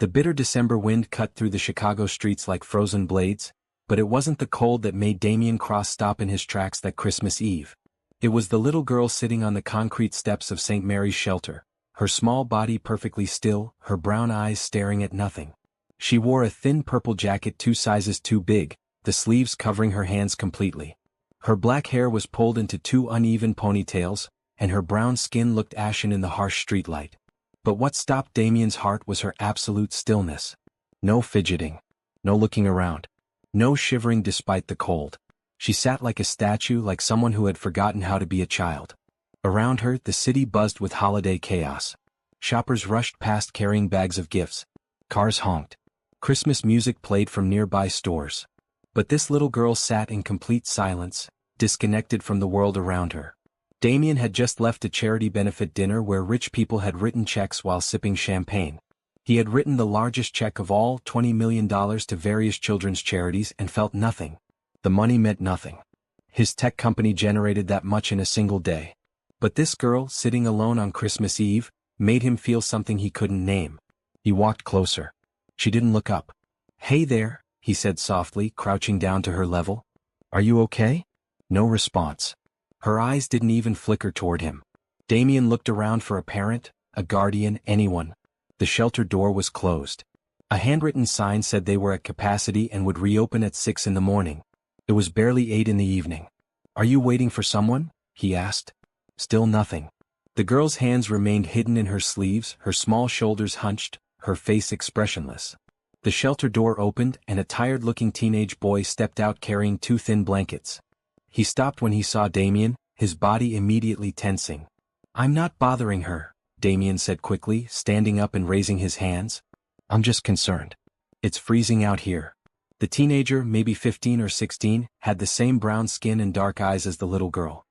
The bitter December wind cut through the Chicago streets like frozen blades, but it wasn't the cold that made Damien Cross stop in his tracks that Christmas Eve. It was the little girl sitting on the concrete steps of St. Mary's shelter, her small body perfectly still, her brown eyes staring at nothing. She wore a thin purple jacket 2 sizes too big, the sleeves covering her hands completely. Her black hair was pulled into 2 uneven ponytails, and her brown skin looked ashen in the harsh streetlight. But what stopped Damien's heart was her absolute stillness. No fidgeting. No looking around. No shivering despite the cold. She sat like a statue, like someone who had forgotten how to be a child. Around her, the city buzzed with holiday chaos. Shoppers rushed past carrying bags of gifts. Cars honked. Christmas music played from nearby stores. But this little girl sat in complete silence, disconnected from the world around her. Damien had just left a charity benefit dinner where rich people had written checks while sipping champagne. He had written the largest check of all, $20 million to various children's charities, and felt nothing. The money meant nothing. His tech company generated that much in a single day. But this girl, sitting alone on Christmas Eve, made him feel something he couldn't name. He walked closer. She didn't look up. "Hey there," he said softly, crouching down to her level. "Are you okay?" No response. Her eyes didn't even flicker toward him. Damien looked around for a parent, a guardian, anyone. The shelter door was closed. A handwritten sign said they were at capacity and would reopen at 6 in the morning. It was barely 8 in the evening. "Are you waiting for someone?" he asked. Still nothing. The girl's hands remained hidden in her sleeves, her small shoulders hunched, her face expressionless. The shelter door opened and a tired-looking teenage boy stepped out carrying 2 thin blankets. He stopped when he saw Damien, his body immediately tensing. "I'm not bothering her," Damien said quickly, standing up and raising his hands. "I'm just concerned. It's freezing out here." The teenager, maybe 15 or 16, had the same brown skin and dark eyes as the little girl.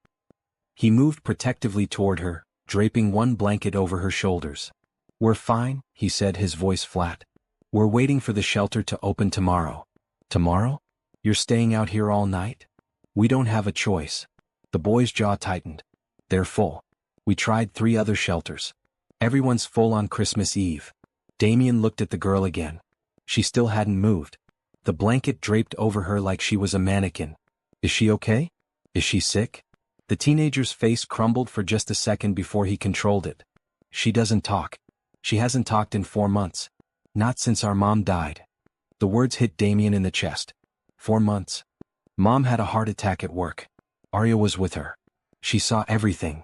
He moved protectively toward her, draping 1 blanket over her shoulders. "We're fine," he said, his voice flat. "We're waiting for the shelter to open tomorrow." "Tomorrow? You're staying out here all night?" "We don't have a choice." The boy's jaw tightened. "They're full. We tried 3 other shelters. Everyone's full on Christmas Eve." Damien looked at the girl again. She still hadn't moved. The blanket draped over her like she was a mannequin. "Is she okay? Is she sick?" The teenager's face crumbled for just a second before he controlled it. "She doesn't talk. She hasn't talked in 4 months. Not since our mom died." The words hit Damien in the chest. 4 months. Mom had a heart attack at work. Arya was with her. She saw everything.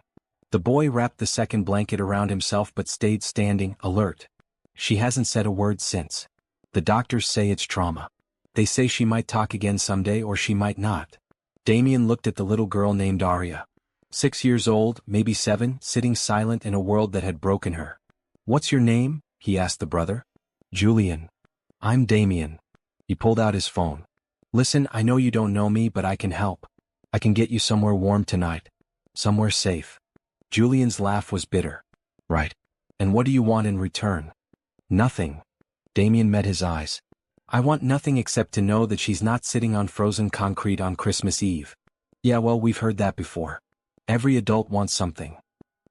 The boy wrapped the second blanket around himself but stayed standing, alert. "She hasn't said a word since. The doctors say it's trauma. They say she might talk again someday or she might not." Damien looked at the little girl named Arya. 6 years old, maybe 7, sitting silent in a world that had broken her. "What's your name?" he asked the brother. "Julian." "I'm Damien." He pulled out his phone. "Listen, I know you don't know me, but I can help. I can get you somewhere warm tonight. Somewhere safe." Julian's laugh was bitter. "Right. And what do you want in return?" "Nothing." Damien met his eyes. "I want nothing except to know that she's not sitting on frozen concrete on Christmas Eve." "Yeah, well, we've heard that before. Every adult wants something.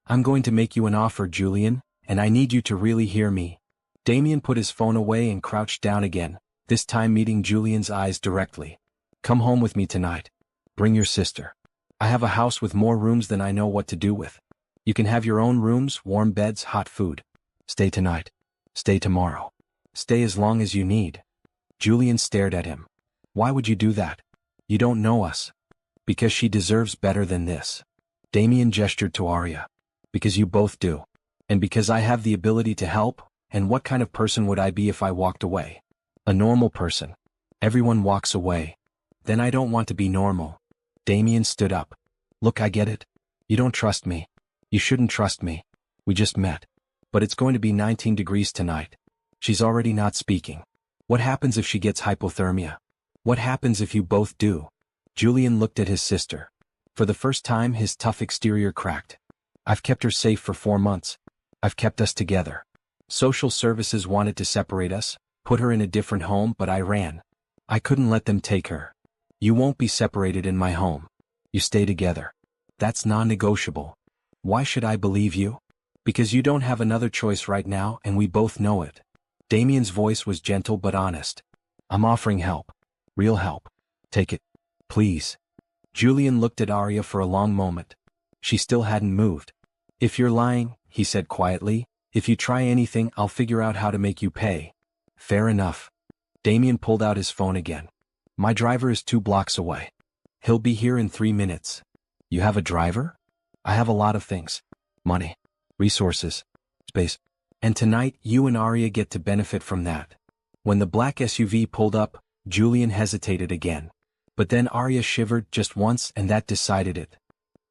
I'm going to make you an offer, Julian, and I need you to really hear me." Damien put his phone away and crouched down again, this time meeting Julian's eyes directly. "Come home with me tonight. Bring your sister. I have a house with more rooms than I know what to do with. You can have your own rooms, warm beds, hot food. Stay tonight. Stay tomorrow. Stay as long as you need." Julian stared at him. "Why would you do that? You don't know us." "Because she deserves better than this." Damien gestured to Arya. "Because you both do. And because I have the ability to help, and what kind of person would I be if I walked away? A normal person. Everyone walks away. Then I don't want to be normal." Damien stood up. "Look, I get it. You don't trust me. You shouldn't trust me. We just met. But it's going to be 19 degrees tonight. She's already not speaking. What happens if she gets hypothermia? What happens if you both do?" Julian looked at his sister. For the first time, his tough exterior cracked. "I've kept her safe for 4 months. I've kept us together. Social services wanted to separate us, put her in a different home, but I ran. I couldn't let them take her. You won't be separated in my home. You stay together. That's non-negotiable. Why should I believe you? Because you don't have another choice right now and we both know it." Damien's voice was gentle but honest. I'm offering help. Real help. Take it. Please. Julian looked at Arya for a long moment. She still hadn't moved. If you're lying, he said quietly, if you try anything, I'll figure out how to make you pay. Fair enough. Damien pulled out his phone again. My driver is 2 blocks away. He'll be here in 3 minutes. You have a driver? I have a lot of things. Money. Resources. Space. And tonight, you and Arya get to benefit from that. When the black SUV pulled up, Julian hesitated again. But then Arya shivered just once and that decided it.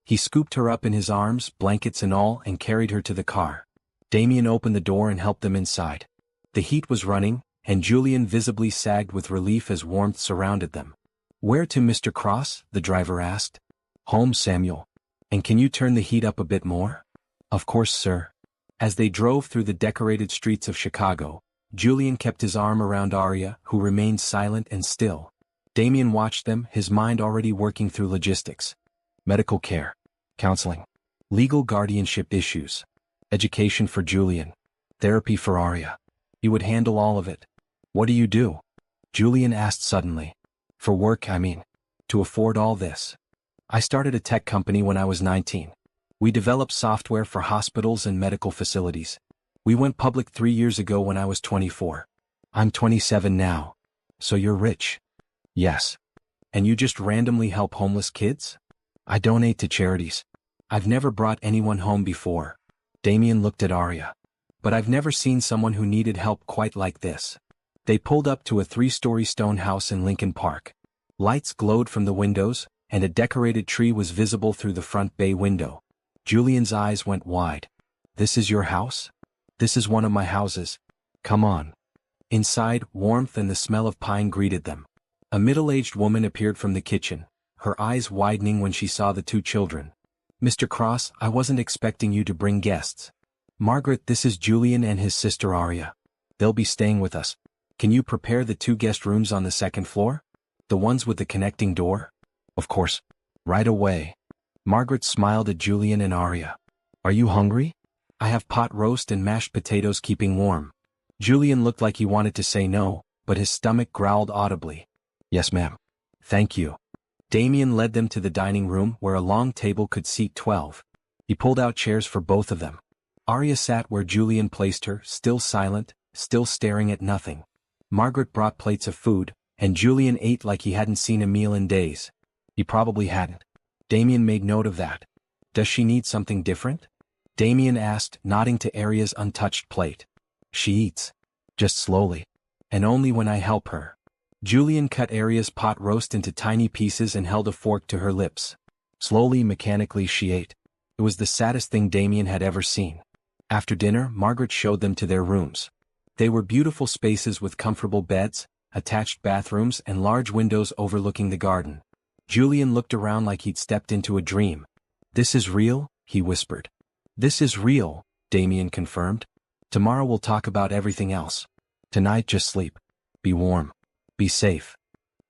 He scooped her up in his arms, blankets and all, and carried her to the car. Damien opened the door and helped them inside. The heat was running, and Julian visibly sagged with relief as warmth surrounded them. Where to, Mr. Cross? The driver asked. Home, Samuel. And can you turn the heat up a bit more? Of course, sir. As they drove through the decorated streets of Chicago, Julian kept his arm around Arya, who remained silent and still. Damien watched them, his mind already working through logistics. Medical care. Counseling. Legal guardianship issues. Education for Julian. Therapy for Arya. He would handle all of it. What do you do? Julian asked suddenly. For work, I mean. To afford all this. I started a tech company when I was 19. We developed software for hospitals and medical facilities. We went public 3 years ago when I was 24. I'm 27 now. So you're rich? Yes. And you just randomly help homeless kids? I donate to charities. I've never brought anyone home before. Damien looked at Arya. But I've never seen someone who needed help quite like this. They pulled up to a 3-story stone house in Lincoln Park. Lights glowed from the windows, and a decorated tree was visible through the front bay window. Julian's eyes went wide. This is your house? This is one of my houses. Come on. Inside, warmth and the smell of pine greeted them. A middle-aged woman appeared from the kitchen, her eyes widening when she saw the 2 children. Mr. Cross, I wasn't expecting you to bring guests. Margaret, this is Julian and his sister Arya. They'll be staying with us. Can you prepare the 2 guest rooms on the 2nd floor? The ones with the connecting door? Of course. Right away. Margaret smiled at Julian and Arya. Are you hungry? I have pot roast and mashed potatoes keeping warm. Julian looked like he wanted to say no, but his stomach growled audibly. Yes, ma'am. Thank you. Damien led them to the dining room where a long table could seat 12. He pulled out chairs for both of them. Arya sat where Julian placed her, still silent, still staring at nothing. Margaret brought plates of food, and Julian ate like he hadn't seen a meal in days. He probably hadn't. Damien made note of that. Does she need something different? Damien asked, nodding to Arya's untouched plate. She eats. Just slowly. And only when I help her. Julian cut Arya's pot roast into tiny pieces and held a fork to her lips. Slowly, mechanically she ate. It was the saddest thing Damien had ever seen. After dinner, Margaret showed them to their rooms. They were beautiful spaces with comfortable beds, attached bathrooms and large windows overlooking the garden. Julian looked around like he'd stepped into a dream. This is real, he whispered. This is real, Damien confirmed. Tomorrow we'll talk about everything else. Tonight just sleep. Be warm. Be safe.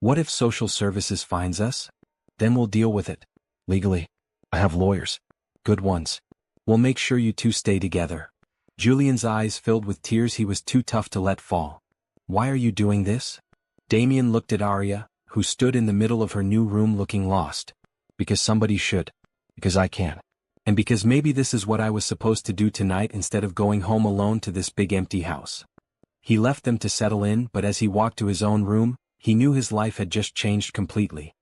What if social services finds us? Then we'll deal with it. Legally. I have lawyers. Good ones. We'll make sure you 2 stay together. Julian's eyes filled with tears he was too tough to let fall. Why are you doing this? Damien looked at Arya, who stood in the middle of her new room looking lost. Because somebody should. Because I can. And because maybe this is what I was supposed to do tonight instead of going home alone to this big empty house. He left them to settle in, but as he walked to his own room, he knew his life had just changed completely.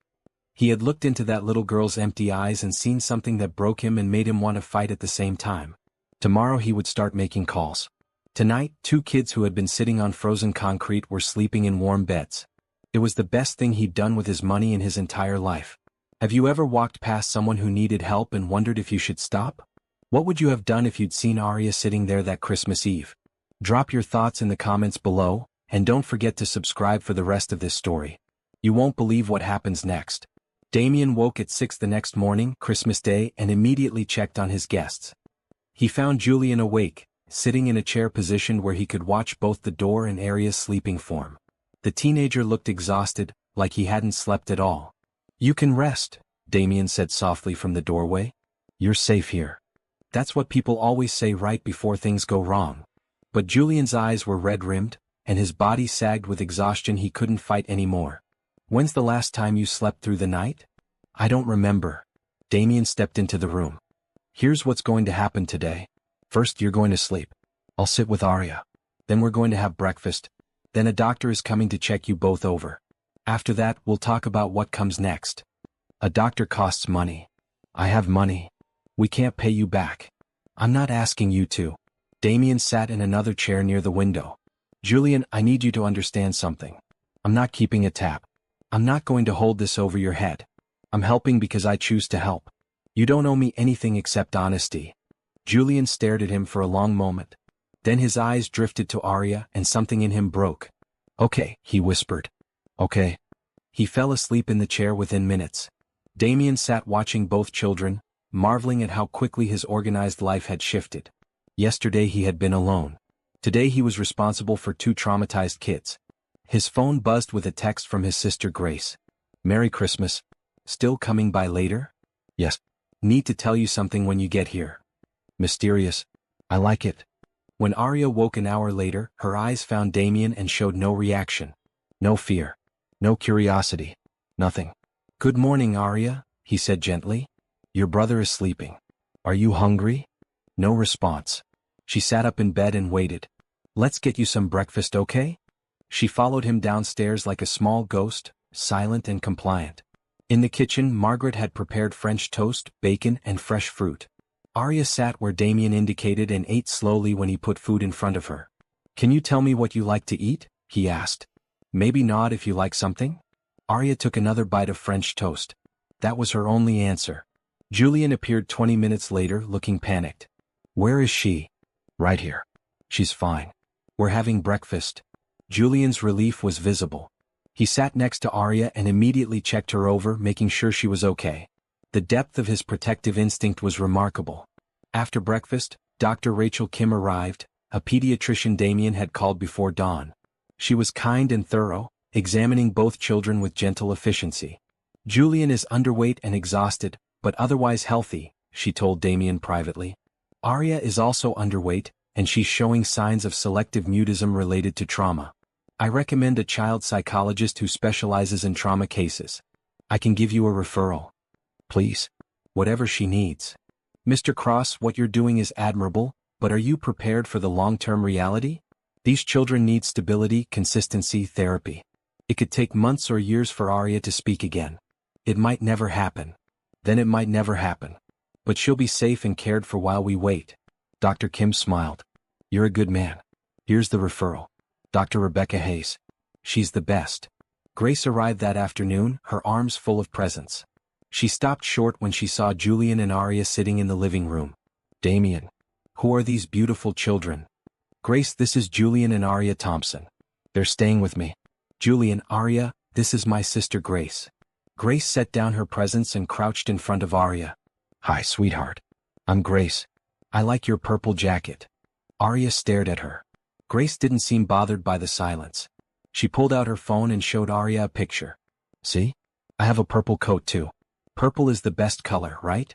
He had looked into that little girl's empty eyes and seen something that broke him and made him want to fight at the same time. Tomorrow he would start making calls. Tonight, 2 kids who had been sitting on frozen concrete were sleeping in warm beds. It was the best thing he'd done with his money in his entire life. Have you ever walked past someone who needed help and wondered if you should stop? What would you have done if you'd seen Arya sitting there that Christmas Eve? Drop your thoughts in the comments below, and don't forget to subscribe for the rest of this story. You won't believe what happens next. Damien woke at 6 the next morning, Christmas Day, and immediately checked on his guests. He found Julian awake, sitting in a chair positioned where he could watch both the door and Arya's sleeping form. The teenager looked exhausted, like he hadn't slept at all. You can rest, Damien said softly from the doorway. You're safe here. That's what people always say right before things go wrong. But Julian's eyes were red-rimmed, and his body sagged with exhaustion. He couldn't fight anymore. When's the last time you slept through the night? I don't remember. Damien stepped into the room. Here's what's going to happen today. First, you're going to sleep. I'll sit with Arya. Then we're going to have breakfast. Then a doctor is coming to check you both over. After that, we'll talk about what comes next. A doctor costs money. I have money. We can't pay you back. I'm not asking you to. Damien sat in another chair near the window. Julian, I need you to understand something. I'm not keeping a tab. I'm not going to hold this over your head. I'm helping because I choose to help. You don't owe me anything except honesty. Julian stared at him for a long moment. Then his eyes drifted to Arya and something in him broke. Okay, he whispered. Okay. He fell asleep in the chair within minutes. Damien sat watching both children, marveling at how quickly his organized life had shifted. Yesterday he had been alone. Today he was responsible for 2 traumatized kids. His phone buzzed with a text from his sister Grace. Merry Christmas. Still coming by later? Yes. Need to tell you something when you get here. Mysterious. I like it. When Arya woke an hour later, her eyes found Damien and showed no reaction. No fear. No curiosity. Nothing. Good morning, Arya, he said gently. Your brother is sleeping. Are you hungry? No response. She sat up in bed and waited. Let's get you some breakfast, okay? She followed him downstairs like a small ghost, silent and compliant. In the kitchen, Margaret had prepared French toast, bacon, and fresh fruit. Arya sat where Damien indicated and ate slowly when he put food in front of her. Can you tell me what you like to eat? He asked. Maybe nod if you like something? Arya took another bite of French toast. That was her only answer. Julian appeared 20 minutes later, looking panicked. Where is she? Right here. She's fine. We're having breakfast. Julian's relief was visible. He sat next to Arya and immediately checked her over, making sure she was okay. The depth of his protective instinct was remarkable. After breakfast, Dr. Rachel Kim arrived, a pediatrician Damien had called before dawn. She was kind and thorough, examining both children with gentle efficiency. Julian is underweight and exhausted, but otherwise healthy, she told Damien privately. Arya is also underweight, and she's showing signs of selective mutism related to trauma. I recommend a child psychologist who specializes in trauma cases. I can give you a referral. Please. Whatever she needs. Mr. Cross, what you're doing is admirable, but are you prepared for the long-term reality? These children need stability, consistency, therapy. It could take months or years for Arya to speak again. It might never happen. Then it might never happen. But she'll be safe and cared for while we wait. Dr. Kim smiled. You're a good man. Here's the referral. Dr. Rebecca Hayes. She's the best. Grace arrived that afternoon, her arms full of presents. She stopped short when she saw Julian and Arya sitting in the living room. Damien. Who are these beautiful children? Grace, this is Julian and Arya Thompson. They're staying with me. Julian, Arya, this is my sister Grace. Grace set down her presents and crouched in front of Arya. Hi, sweetheart. I'm Grace. I like your purple jacket. Arya stared at her. Grace didn't seem bothered by the silence. She pulled out her phone and showed Arya a picture. See? I have a purple coat too. Purple is the best color, right?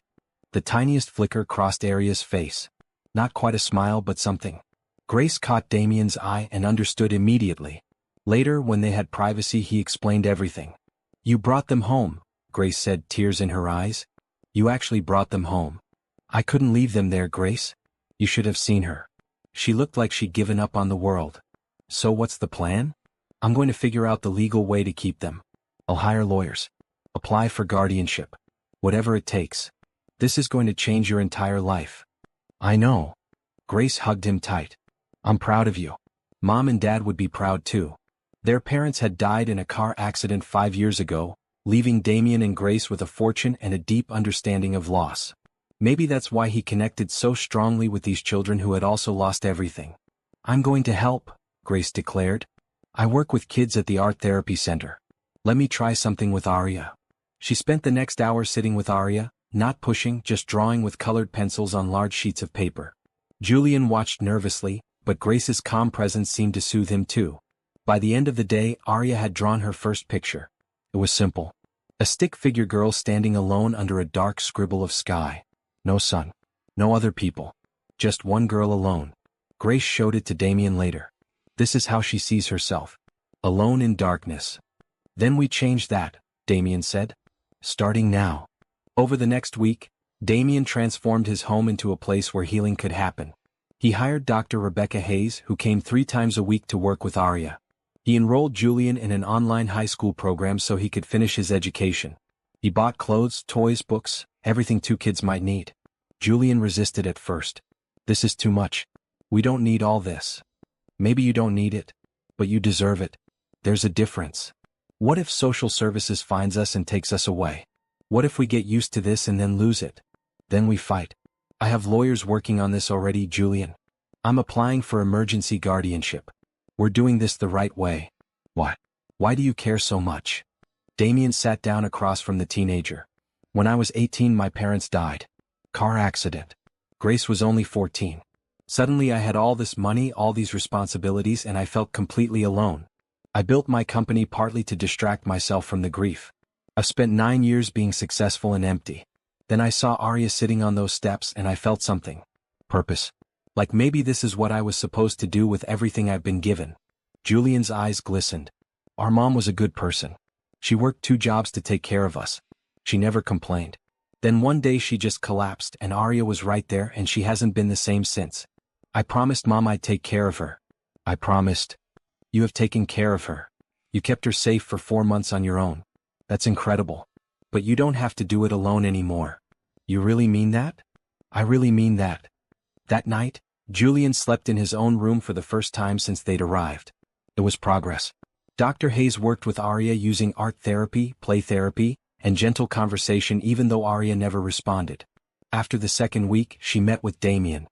The tiniest flicker crossed Arya's face. Not quite a smile but something. Grace caught Damien's eye and understood immediately. Later, when they had privacy, he explained everything. You brought them home, Grace said, tears in her eyes. You actually brought them home. I couldn't leave them there, Grace. You should have seen her. She looked like she'd given up on the world. So what's the plan? I'm going to figure out the legal way to keep them. I'll hire lawyers. Apply for guardianship. Whatever it takes. This is going to change your entire life. I know. Grace hugged him tight. I'm proud of you. Mom and Dad would be proud too. Their parents had died in a car accident 5 years ago, leaving Damien and Grace with a fortune and a deep understanding of loss. Maybe that's why he connected so strongly with these children who had also lost everything. I'm going to help, Grace declared. I work with kids at the Art Therapy Center. Let me try something with Arya. She spent the next hour sitting with Arya, not pushing, just drawing with colored pencils on large sheets of paper. Julian watched nervously, but Grace's calm presence seemed to soothe him too. By the end of the day, Arya had drawn her first picture. It was simple. A stick figure girl standing alone under a dark scribble of sky. No sun. No other people. Just one girl alone. Grace showed it to Damien later. This is how she sees herself. Alone in darkness. Then we change that, Damien said. Starting now. Over the next week, Damien transformed his home into a place where healing could happen. He hired Dr. Rebecca Hayes, who came 3 times a week to work with Arya. He enrolled Julian in an online high school program so he could finish his education. He bought clothes, toys, books, everything 2 kids might need. Julian resisted at first. This is too much. We don't need all this. Maybe you don't need it, but you deserve it. There's a difference. What if social services finds us and takes us away? What if we get used to this and then lose it? Then we fight. I have lawyers working on this already, Julian. I'm applying for emergency guardianship. We're doing this the right way. Why? Why do you care so much? Damien sat down across from the teenager. When I was 18, my parents died. Car accident. Grace was only 14. Suddenly I had all this money, all these responsibilities, and I felt completely alone. I built my company partly to distract myself from the grief. I've spent 9 years being successful and empty. Then I saw Arya sitting on those steps and I felt something. Purpose. Like maybe this is what I was supposed to do with everything I've been given. Julian's eyes glistened. Our mom was a good person. She worked 2 jobs to take care of us. She never complained. Then one day she just collapsed and Arya was right there and she hasn't been the same since. I promised Mom I'd take care of her. I promised. You have taken care of her. You kept her safe for 4 months on your own. That's incredible. But you don't have to do it alone anymore. You really mean that? I really mean that. That night, Julian slept in his own room for the first time since they'd arrived. It was progress. Dr. Hayes worked with Arya using art therapy, play therapy, and gentle conversation even though Arya never responded. After the 2nd week, she met with Damien.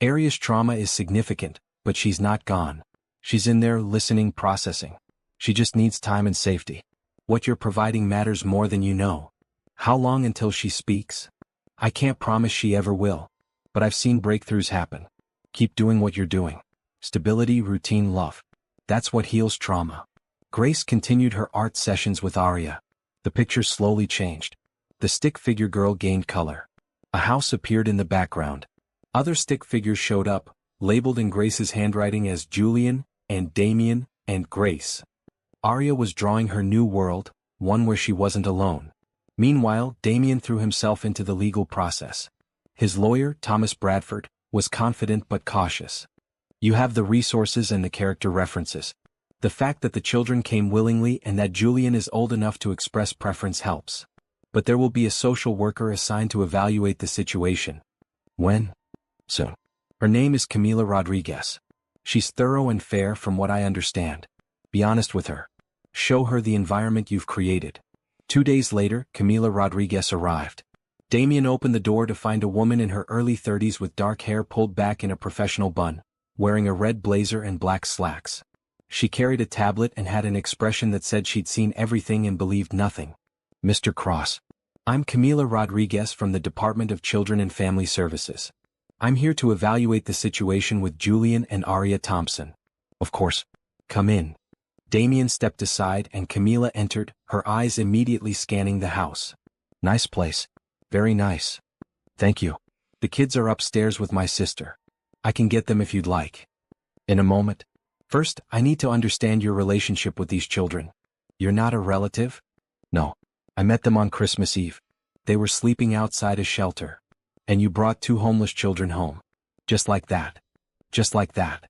Arya's trauma is significant, but she's not gone. She's in there listening, processing. She just needs time and safety. What you're providing matters more than you know. How long until she speaks? I can't promise she ever will. But I've seen breakthroughs happen. Keep doing what you're doing. Stability, routine, love. That's what heals trauma. Grace continued her art sessions with Arya. The picture slowly changed. The stick figure girl gained color. A house appeared in the background. Other stick figures showed up, labeled in Grace's handwriting as Julian, and Damien, and Grace. Arya was drawing her new world, one where she wasn't alone. Meanwhile, Damien threw himself into the legal process. His lawyer, Thomas Bradford, was confident but cautious. You have the resources and the character references. The fact that the children came willingly and that Julian is old enough to express preference helps. But there will be a social worker assigned to evaluate the situation. When? Soon. Her name is Camila Rodriguez. She's thorough and fair from what I understand. Be honest with her. Show her the environment you've created. 2 days later, Camila Rodriguez arrived. Damien opened the door to find a woman in her early 30s with dark hair pulled back in a professional bun, wearing a red blazer and black slacks. She carried a tablet and had an expression that said she'd seen everything and believed nothing. Mr. Cross. I'm Camila Rodriguez from the Department of Children and Family Services. I'm here to evaluate the situation with Julian and Arya Thompson. Of course. Come in. Damien stepped aside and Camila entered, her eyes immediately scanning the house. Nice place. Very nice. Thank you. The kids are upstairs with my sister. I can get them if you'd like. In a moment. First, I need to understand your relationship with these children. You're not a relative? No. I met them on Christmas Eve. They were sleeping outside a shelter. And you brought 2 homeless children home. Just like that. Just like that.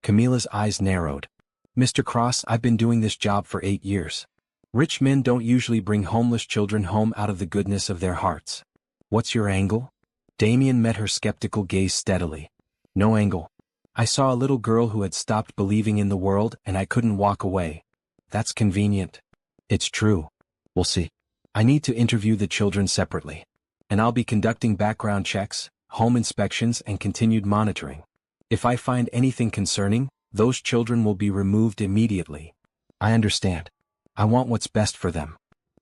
Camila's eyes narrowed. Mr. Cross, I've been doing this job for 8 years. Rich men don't usually bring homeless children home out of the goodness of their hearts. What's your angle? Damien met her skeptical gaze steadily. No angle. I saw a little girl who had stopped believing in the world and I couldn't walk away. That's convenient. It's true. We'll see. I need to interview the children separately. And I'll be conducting background checks, home inspections and continued monitoring. If I find anything concerning, those children will be removed immediately. I understand. I want what's best for them.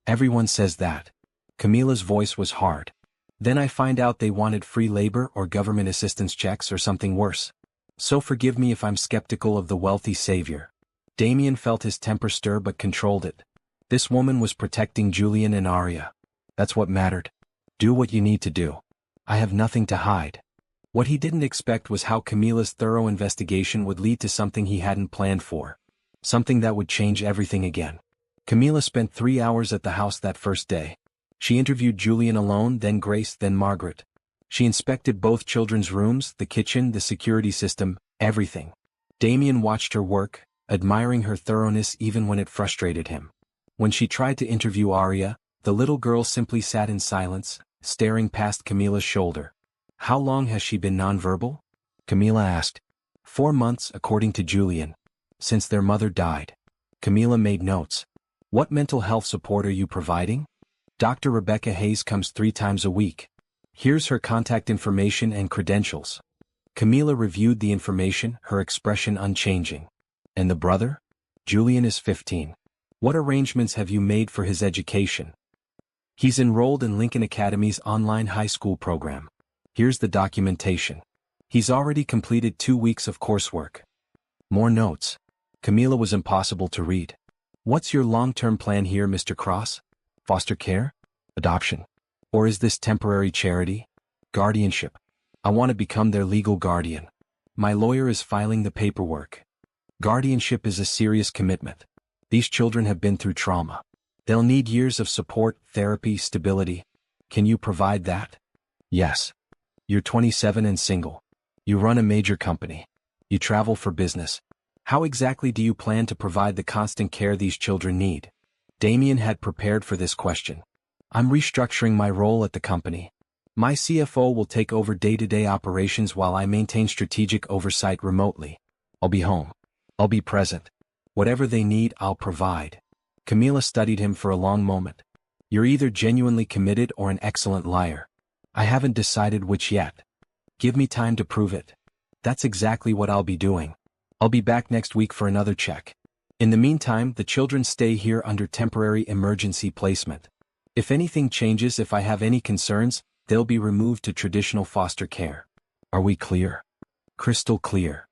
Everyone says that. Camila's voice was hard. Then I find out they wanted free labor or government assistance checks or something worse. So forgive me if I'm skeptical of the wealthy savior. Damien felt his temper stir but controlled it. This woman was protecting Julian and Arya. That's what mattered. Do what you need to do. I have nothing to hide. What he didn't expect was how Camila's thorough investigation would lead to something he hadn't planned for. Something that would change everything again. Camila spent 3 hours at the house that first day. She interviewed Julian alone, then Grace, then Margaret. She inspected both children's rooms, the kitchen, the security system, everything. Damien watched her work, admiring her thoroughness even when it frustrated him. When she tried to interview Arya, the little girl simply sat in silence, staring past Camila's shoulder. How long has she been nonverbal? Camila asked. 4 months, according to Julian. Since their mother died. Camila made notes. What mental health support are you providing? Dr. Rebecca Hayes comes 3 times a week. Here's her contact information and credentials. Camila reviewed the information, her expression unchanging. And the brother? Julian is 15. What arrangements have you made for his education? He's enrolled in Lincoln Academy's online high school program. Here's the documentation. He's already completed 2 weeks of coursework. More notes. Camila was impossible to read. What's your long-term plan here, Mr. Cross? Foster care? Adoption? Or is this temporary charity? Guardianship. I want to become their legal guardian. My lawyer is filing the paperwork. Guardianship is a serious commitment. These children have been through trauma. They'll need years of support, therapy, stability. Can you provide that? Yes. You're 27 and single. You run a major company. You travel for business. How exactly do you plan to provide the constant care these children need? Damien had prepared for this question. I'm restructuring my role at the company. My CFO will take over day-to-day operations while I maintain strategic oversight remotely. I'll be home. I'll be present. Whatever they need, I'll provide. Camila studied him for a long moment. You're either genuinely committed or an excellent liar. I haven't decided which yet. Give me time to prove it. That's exactly what I'll be doing. I'll be back next week for another check. In the meantime, the children stay here under temporary emergency placement. If anything changes, if I have any concerns, they'll be removed to traditional foster care. Are we clear? Crystal clear.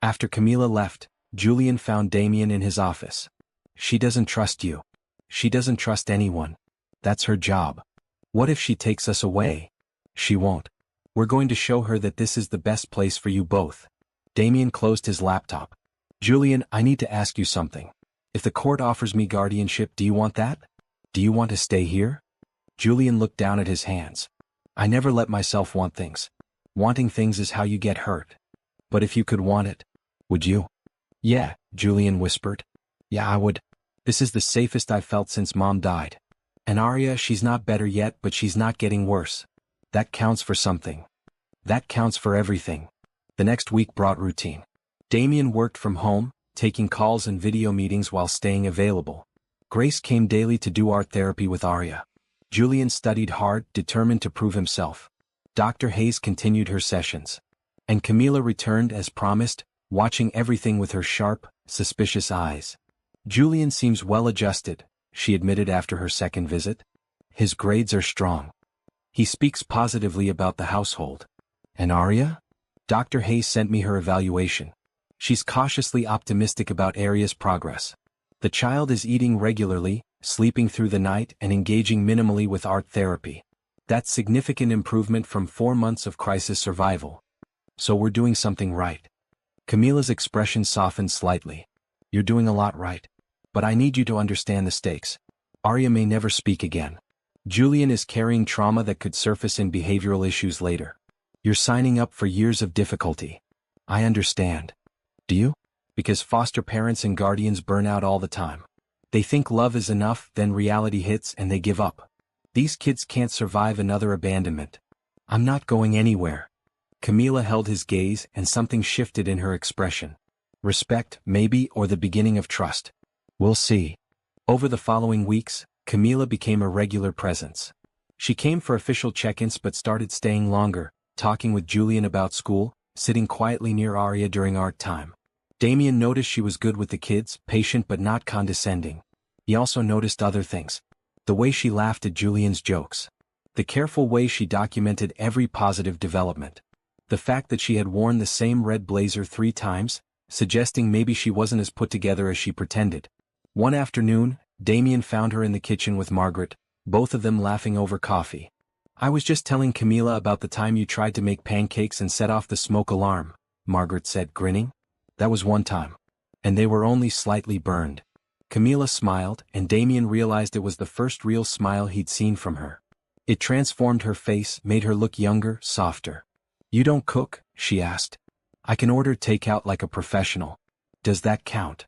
After Camila left, Julian found Damien in his office. She doesn't trust you. She doesn't trust anyone. That's her job. What if she takes us away? She won't. We're going to show her that this is the best place for you both. Damien closed his laptop. Julian, I need to ask you something. If the court offers me guardianship, do you want that? Do you want to stay here? Julian looked down at his hands. I never let myself want things. Wanting things is how you get hurt. But if you could want it, would you? Yeah, Julian whispered. Yeah, I would. This is the safest I've felt since Mom died. And Arya, she's not better yet, but she's not getting worse. That counts for something. That counts for everything. The next week brought routine. Damien worked from home, taking calls and video meetings while staying available. Grace came daily to do art therapy with Arya. Julian studied hard, determined to prove himself. Dr. Hayes continued her sessions. And Camila returned as promised, watching everything with her sharp, suspicious eyes. Julian seems well-adjusted, she admitted after her second visit. His grades are strong. He speaks positively about the household. And Arya? Dr. Hayes sent me her evaluation. She's cautiously optimistic about Arya's progress. The child is eating regularly, sleeping through the night and engaging minimally with art therapy. That's significant improvement from 4 months of crisis survival. So we're doing something right. Camila's expression softened slightly. You're doing a lot right. But I need you to understand the stakes. Arya may never speak again. Julian is carrying trauma that could surface in behavioral issues later. You're signing up for years of difficulty. I understand. Do you? Because foster parents and guardians burn out all the time. They think love is enough, then reality hits and they give up. These kids can't survive another abandonment. I'm not going anywhere. Camila held his gaze and something shifted in her expression. Respect, maybe, or the beginning of trust. We'll see. Over the following weeks, Camila became a regular presence. She came for official check-ins but started staying longer, talking with Julian about school, sitting quietly near Arya during art time. Damien noticed she was good with the kids, patient but not condescending. He also noticed other things. The way she laughed at Julian's jokes. The careful way she documented every positive development. The fact that she had worn the same red blazer 3 times, suggesting maybe she wasn't as put together as she pretended. One afternoon, Damien found her in the kitchen with Margaret, both of them laughing over coffee. I was just telling Camila about the time you tried to make pancakes and set off the smoke alarm, Margaret said, grinning. That was one time. And they were only slightly burned. Camila smiled, and Damien realized it was the first real smile he'd seen from her. It transformed her face, made her look younger, softer. You don't cook? She asked. I can order takeout like a professional. Does that count?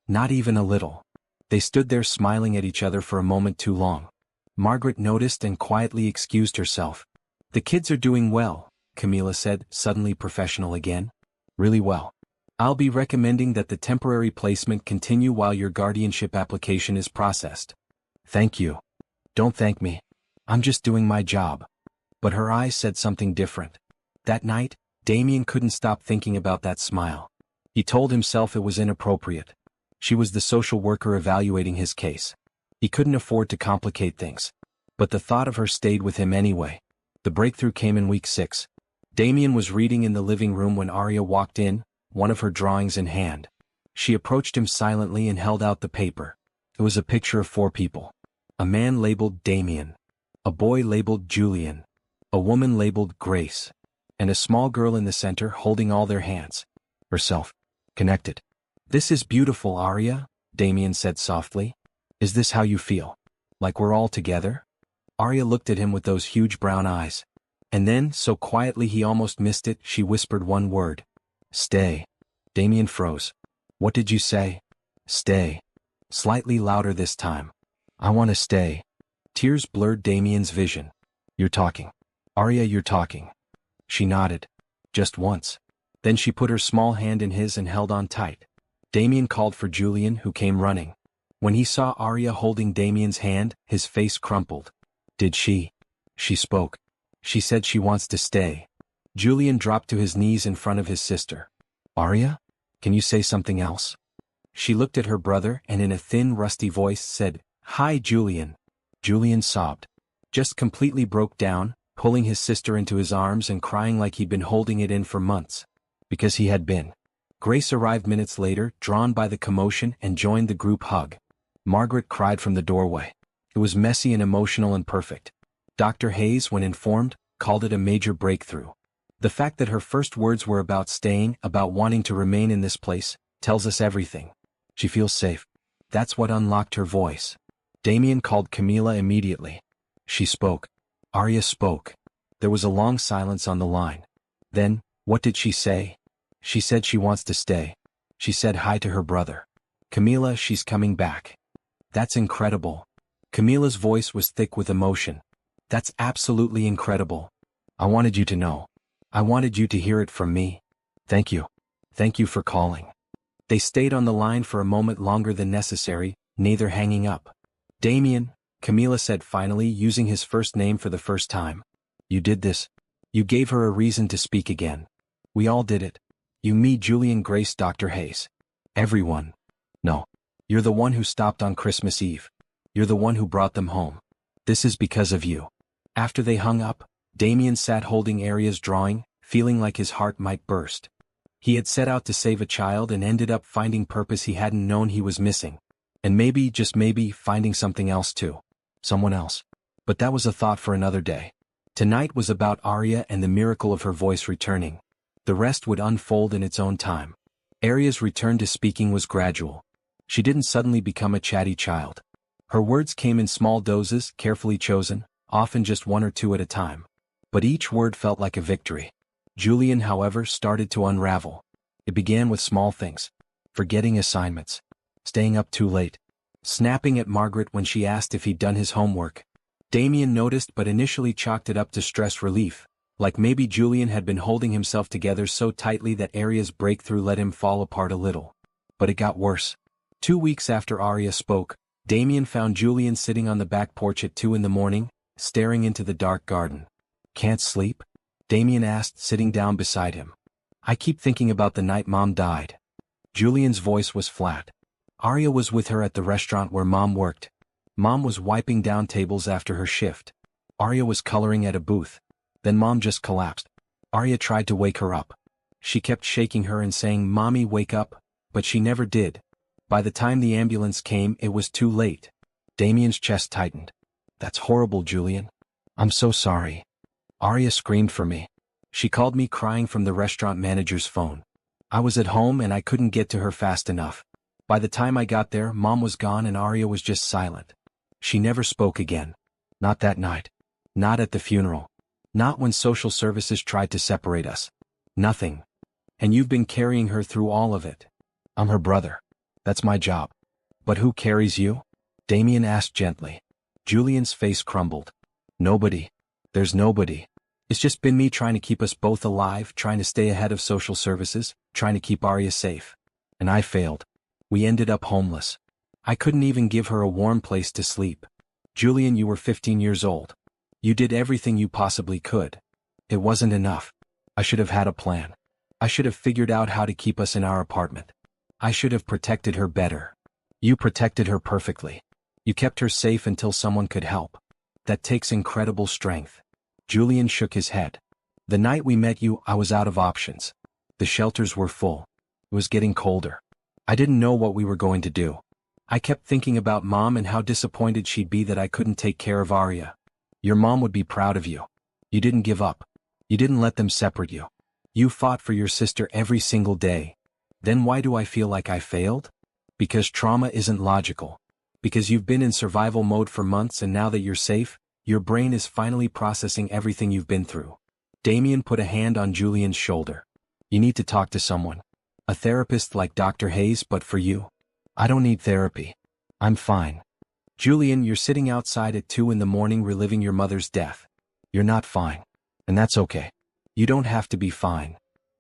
Not even a little. They stood there smiling at each other for a moment too long. Margaret noticed and quietly excused herself. The kids are doing well, Camila said, suddenly professional again. Really well. I'll be recommending that the temporary placement continue while your guardianship application is processed. Thank you. Don't thank me. I'm just doing my job. But her eyes said something different. That night, Damien couldn't stop thinking about that smile. He told himself it was inappropriate. She was the social worker evaluating his case. He couldn't afford to complicate things. But the thought of her stayed with him anyway. The breakthrough came in week 6. Damien was reading in the living room when Arya walked in, one of her drawings in hand. She approached him silently and held out the paper. It was a picture of 4 people. A man labeled Damien. A boy labeled Julian. A woman labeled Grace. And a small girl in the center holding all their hands. Herself. Connected. This is beautiful, Arya, Damien said softly. Is this how you feel? Like we're all together? Arya looked at him with those huge brown eyes. And then, so quietly he almost missed it, she whispered one word. Stay. Damien froze. What did you say? Stay. Slightly louder this time. I want to stay. Tears blurred Damien's vision. You're talking. Arya, you're talking. She nodded. Just once. Then she put her small hand in his and held on tight. Damien called for Julian, who came running. When he saw Arya holding Damien's hand, his face crumpled. Did she? She spoke. She said she wants to stay. Julian dropped to his knees in front of his sister. Arya? Can you say something else? She looked at her brother and in a thin, rusty voice said, Hi, Julian. Julian sobbed. Just completely broke down, pulling his sister into his arms and crying like he'd been holding it in for months. Because he had been. Grace arrived minutes later, drawn by the commotion, and joined the group hug. Margaret cried from the doorway. It was messy and emotional and perfect. Dr. Hayes, when informed, called it a major breakthrough. The fact that her first words were about staying, about wanting to remain in this place, tells us everything. She feels safe. That's what unlocked her voice. Damien called Camila immediately. She spoke. Arya spoke. There was a long silence on the line. Then, what did she say? She said she wants to stay. She said hi to her brother. Camila, she's coming back. That's incredible. Camila's voice was thick with emotion. That's absolutely incredible. I wanted you to know. I wanted you to hear it from me. Thank you. Thank you for calling. They stayed on the line for a moment longer than necessary, neither hanging up. Damien, Camila said finally, using his first name for the first time. You did this. You gave her a reason to speak again. We all did it. You, me, Julian, Grace, Dr. Hayes. Everyone. No. You're the one who stopped on Christmas Eve. You're the one who brought them home. This is because of you. After they hung up, Damien sat holding Arya's drawing, feeling like his heart might burst. He had set out to save a child and ended up finding purpose he hadn't known he was missing. And maybe, just maybe, finding something else too. Someone else. But that was a thought for another day. Tonight was about Arya and the miracle of her voice returning. The rest would unfold in its own time. Arya's return to speaking was gradual. She didn't suddenly become a chatty child. Her words came in small doses, carefully chosen, often just 1 or 2 at a time. But each word felt like a victory. Julian, however, started to unravel. It began with small things. Forgetting assignments. Staying up too late. Snapping at Margaret when she asked if he'd done his homework. Damien noticed but initially chalked it up to stress relief, like maybe Julian had been holding himself together so tightly that Arya's breakthrough let him fall apart a little. But it got worse. 2 weeks after Arya spoke, Damien found Julian sitting on the back porch at 2 in the morning, staring into the dark garden. Can't sleep? Damien asked, sitting down beside him. I keep thinking about the night Mom died. Julian's voice was flat. Arya was with her at the restaurant where Mom worked. Mom was wiping down tables after her shift. Arya was coloring at a booth. Then Mom just collapsed. Arya tried to wake her up. She kept shaking her and saying, Mommy, wake up, but she never did. By the time the ambulance came, it was too late. Damien's chest tightened. That's horrible, Julian. I'm so sorry. Arya screamed for me. She called me crying from the restaurant manager's phone. I was at home and I couldn't get to her fast enough. By the time I got there, Mom was gone and Arya was just silent. She never spoke again. Not that night. Not at the funeral. Not when social services tried to separate us. Nothing. And you've been carrying her through all of it. I'm her brother. That's my job. But who carries you? Damien asked gently. Julian's face crumbled. Nobody. There's nobody. It's just been me trying to keep us both alive, trying to stay ahead of social services, trying to keep Arya safe. And I failed. We ended up homeless. I couldn't even give her a warm place to sleep. Julian, you were 15 years old. You did everything you possibly could. It wasn't enough. I should have had a plan. I should have figured out how to keep us in our apartment. I should have protected her better. You protected her perfectly. You kept her safe until someone could help. That takes incredible strength. Julian shook his head. The night we met you, I was out of options. The shelters were full. It was getting colder. I didn't know what we were going to do. I kept thinking about Mom and how disappointed she'd be that I couldn't take care of Arya. Your mom would be proud of you. You didn't give up. You didn't let them separate you. You fought for your sister every single day. Then why do I feel like I failed? Because trauma isn't logical. Because you've been in survival mode for months and now that you're safe, your brain is finally processing everything you've been through. Damien put a hand on Julian's shoulder. You need to talk to someone. A therapist like Dr. Hayes, but for you. I don't need therapy. I'm fine. Julian, you're sitting outside at 2 in the morning reliving your mother's death. You're not fine. And that's okay. You don't have to be fine.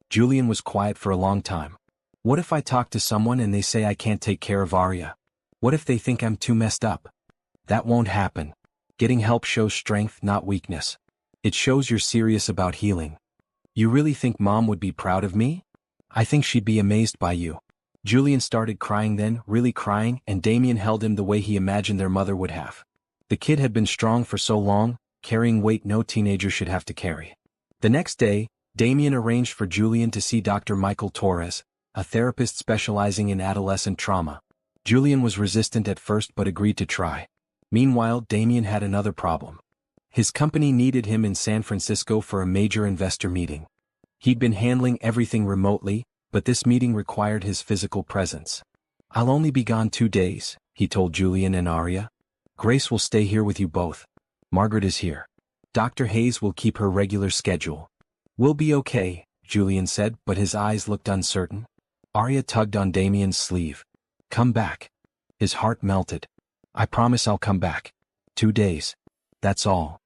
Julian was quiet for a long time. What if I talk to someone and they say I can't take care of Arya? What if they think I'm too messed up? That won't happen. Getting help shows strength, not weakness. It shows you're serious about healing. You really think Mom would be proud of me? I think she'd be amazed by you. Julian started crying then, really crying, and Damien held him the way he imagined their mother would have. The kid had been strong for so long, carrying weight no teenager should have to carry. The next day, Damien arranged for Julian to see Dr. Michael Torres, a therapist specializing in adolescent trauma. Julian was resistant at first but agreed to try. Meanwhile, Damien had another problem. His company needed him in San Francisco for a major investor meeting. He'd been handling everything remotely, but this meeting required his physical presence. I'll only be gone 2 days, he told Julian and Arya. Grace will stay here with you both. Margaret is here. Dr. Hayes will keep her regular schedule. We'll be okay, Julian said, but his eyes looked uncertain. Arya tugged on Damien's sleeve. Come back. His heart melted. I promise I'll come back. 2 days. That's all.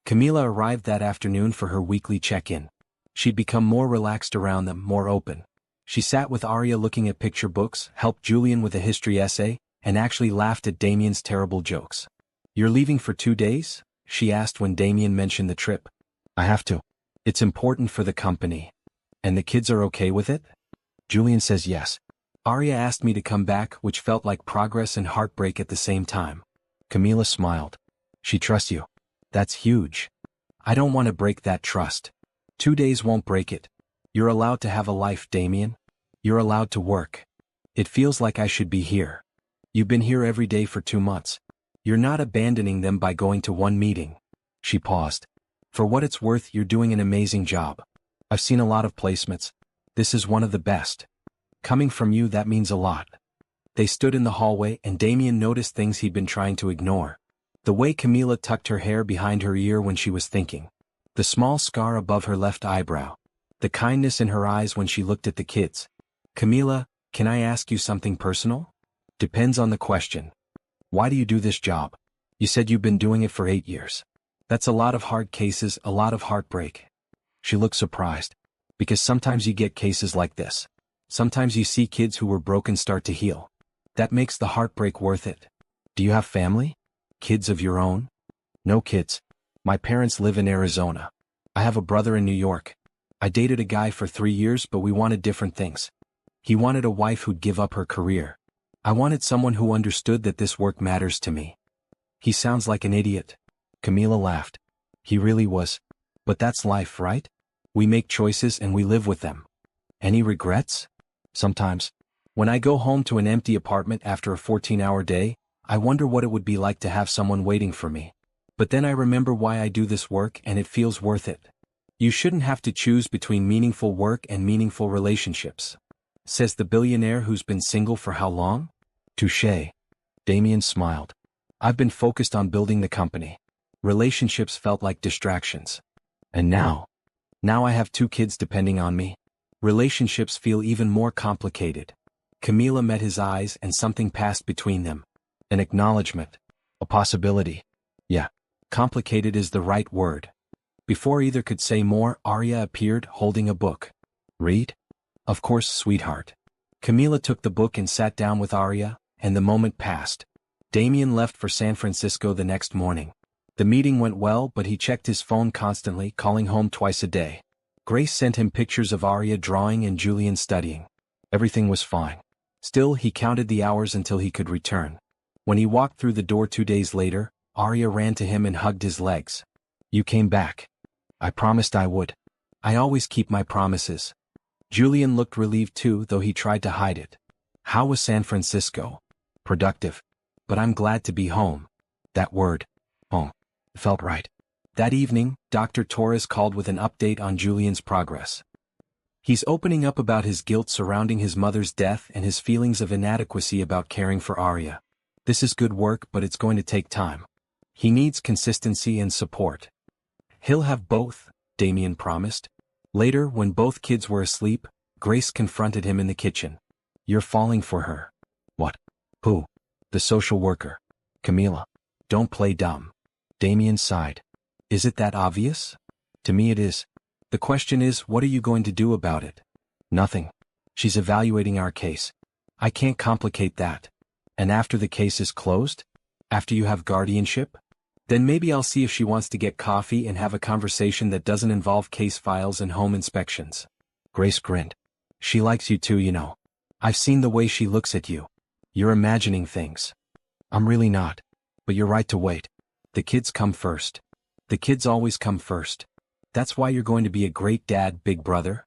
Camila arrived that afternoon for her weekly check-in. She'd become more relaxed around them, more open. She sat with Arya looking at picture books, helped Julian with a history essay, and actually laughed at Damien's terrible jokes. You're leaving for 2 days? She asked when Damien mentioned the trip. I have to. It's important for the company. And the kids are okay with it? Julian says yes. Arya asked me to come back, which felt like progress and heartbreak at the same time. Camila smiled. She trusts you. That's huge. I don't want to break that trust. 2 days won't break it. You're allowed to have a life, Damien. You're allowed to work. It feels like I should be here. You've been here every day for 2 months. You're not abandoning them by going to one meeting. She paused. For what it's worth, you're doing an amazing job. I've seen a lot of placements. This is one of the best. Coming from you, that means a lot. They stood in the hallway and Damien noticed things he'd been trying to ignore. The way Camila tucked her hair behind her ear when she was thinking. The small scar above her left eyebrow. The kindness in her eyes when she looked at the kids. Camila, can I ask you something personal? Depends on the question. Why do you do this job? You said you've been doing it for 8 years. That's a lot of hard cases, a lot of heartbreak. She looked surprised. Because sometimes you get cases like this. Sometimes you see kids who were broken start to heal. That makes the heartbreak worth it. Do you have family? Kids of your own? No kids. My parents live in Arizona. I have a brother in New York. I dated a guy for 3 years, but we wanted different things. He wanted a wife who'd give up her career. I wanted someone who understood that this work matters to me. He sounds like an idiot. Camila laughed. He really was. But that's life, right? We make choices and we live with them. Any regrets? Sometimes. When I go home to an empty apartment after a 14-hour day, I wonder what it would be like to have someone waiting for me. But then I remember why I do this work and it feels worth it. You shouldn't have to choose between meaningful work and meaningful relationships. Says the billionaire who's been single for how long? Touché. Damien smiled. I've been focused on building the company. Relationships felt like distractions. And now I have 2 kids depending on me. Relationships feel even more complicated. Camila met his eyes and something passed between them. An acknowledgement. A possibility. Yeah. Complicated is the right word. Before either could say more, Arya appeared holding a book. Read? Of course, sweetheart. Camila took the book and sat down with Arya, and the moment passed. Damien left for San Francisco the next morning. The meeting went well, but he checked his phone constantly, calling home twice a day. Grace sent him pictures of Arya drawing and Julian studying. Everything was fine. Still, he counted the hours until he could return. When he walked through the door 2 days later, Arya ran to him and hugged his legs. You came back. I promised I would. I always keep my promises. Julian looked relieved too, though he tried to hide it. How was San Francisco? Productive. But I'm glad to be home. That word, home, felt right. That evening, Dr. Torres called with an update on Julian's progress. He's opening up about his guilt surrounding his mother's death and his feelings of inadequacy about caring for Arya. This is good work, but it's going to take time. He needs consistency and support. He'll have both, Damien promised. Later, when both kids were asleep, Grace confronted him in the kitchen. You're falling for her. What? Who? The social worker. Camila. Don't play dumb. Damien sighed. Is it that obvious? To me it is. The question is, what are you going to do about it? Nothing. She's evaluating our case. I can't complicate that. And after the case is closed? After you have guardianship? Then maybe I'll see if she wants to get coffee and have a conversation that doesn't involve case files and home inspections. Grace grinned. She likes you too, you know. I've seen the way she looks at you. You're imagining things. I'm really not. But you're right to wait. The kids come first. The kids always come first. That's why you're going to be a great dad, big brother.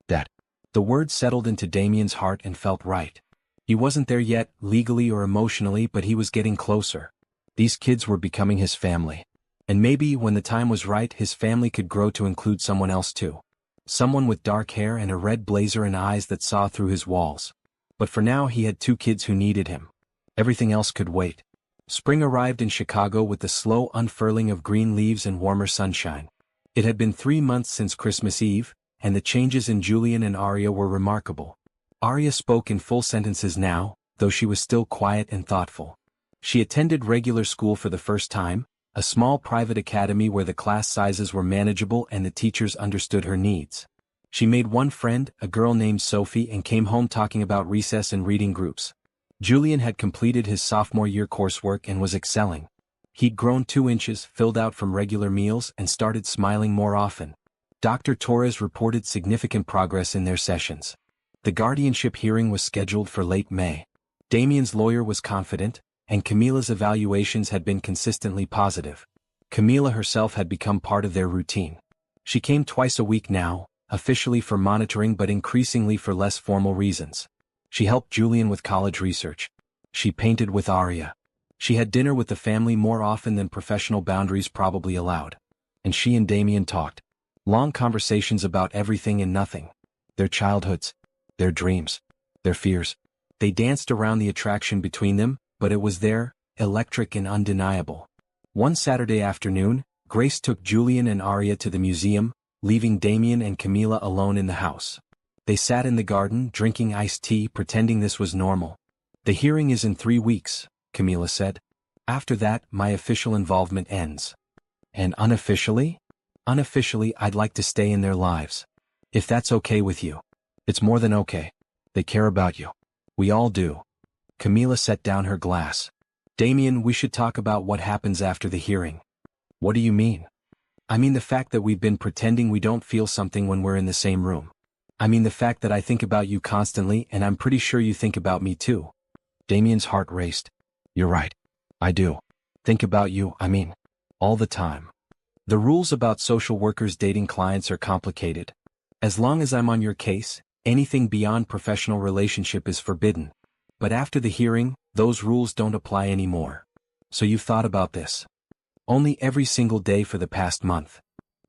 Dad. The word settled into Damien's heart and felt right. He wasn't there yet, legally or emotionally, but he was getting closer. These kids were becoming his family. And maybe, when the time was right, his family could grow to include someone else too. Someone with dark hair and a red blazer and eyes that saw through his walls. But for now he had 2 kids who needed him. Everything else could wait. Spring arrived in Chicago with the slow unfurling of green leaves and warmer sunshine. It had been 3 months since Christmas Eve, and the changes in Julian and Arya were remarkable. Arya spoke in full sentences now, though she was still quiet and thoughtful. She attended regular school for the first time, a small private academy where the class sizes were manageable and the teachers understood her needs. She made one friend, a girl named Sophie, and came home talking about recess and reading groups. Julian had completed his sophomore year coursework and was excelling. He'd grown 2 inches, filled out from regular meals, and started smiling more often. Dr. Torres reported significant progress in their sessions. The guardianship hearing was scheduled for late May. Damien's lawyer was confident, and Camila's evaluations had been consistently positive. Camila herself had become part of their routine. She came twice a week now, officially for monitoring but increasingly for less formal reasons. She helped Julian with college research. She painted with Arya. She had dinner with the family more often than professional boundaries probably allowed. And she and Damien talked. Long conversations about everything and nothing. Their childhoods. Their dreams. Their fears. They danced around the attraction between them, but it was there, electric and undeniable. One Saturday afternoon, Grace took Julian and Arya to the museum, leaving Damien and Camila alone in the house. They sat in the garden, drinking iced tea, pretending this was normal. The hearing is in 3 weeks, Camila said. After that, my official involvement ends. And unofficially? Unofficially, I'd like to stay in their lives. If that's okay with you. It's more than okay. They care about you. We all do. Camila set down her glass. Damien, we should talk about what happens after the hearing. What do you mean? I mean the fact that we've been pretending we don't feel something when we're in the same room. I mean the fact that I think about you constantly and I'm pretty sure you think about me too. Damien's heart raced. You're right. I do. Think about you, all the time. The rules about social workers dating clients are complicated. As long as I'm on your case, anything beyond professional relationship is forbidden. But after the hearing, those rules don't apply anymore. So you've thought about this. Only every single day for the past month.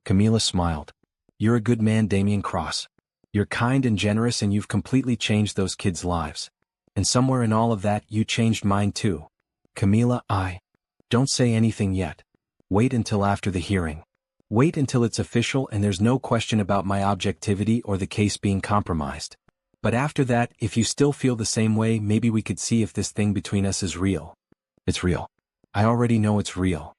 Camila smiled. You're a good man, Damien Cross. You're kind and generous, and you've completely changed those kids' lives. And somewhere in all of that, you changed mine too. Camila, Don't say anything yet. Wait until after the hearing. Wait until it's official and there's no question about my objectivity or the case being compromised. But after that, if you still feel the same way, maybe we could see if this thing between us is real. It's real. I already know it's real.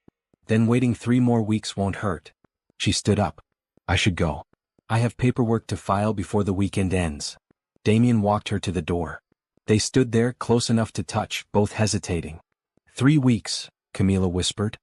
Then waiting 3 more weeks won't hurt. She stood up. I should go. I have paperwork to file before the weekend ends. Damien walked her to the door. They stood there, close enough to touch, both hesitating. 3 weeks, Camila whispered.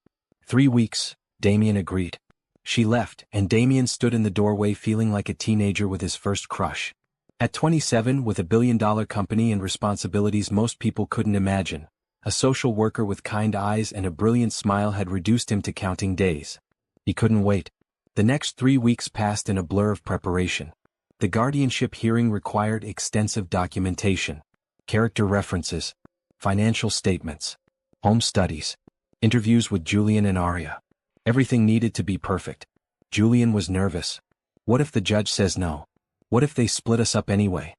3 weeks, Damien agreed. She left, and Damien stood in the doorway feeling like a teenager with his first crush. At 27, with a billion-dollar company and responsibilities most people couldn't imagine, a social worker with kind eyes and a brilliant smile had reduced him to counting days. He couldn't wait. The next 3 weeks passed in a blur of preparation. The guardianship hearing required extensive documentation, character references, financial statements, home studies, interviews with Julian and Arya. Everything needed to be perfect. Julian was nervous. What if the judge says no? What if they split us up anyway?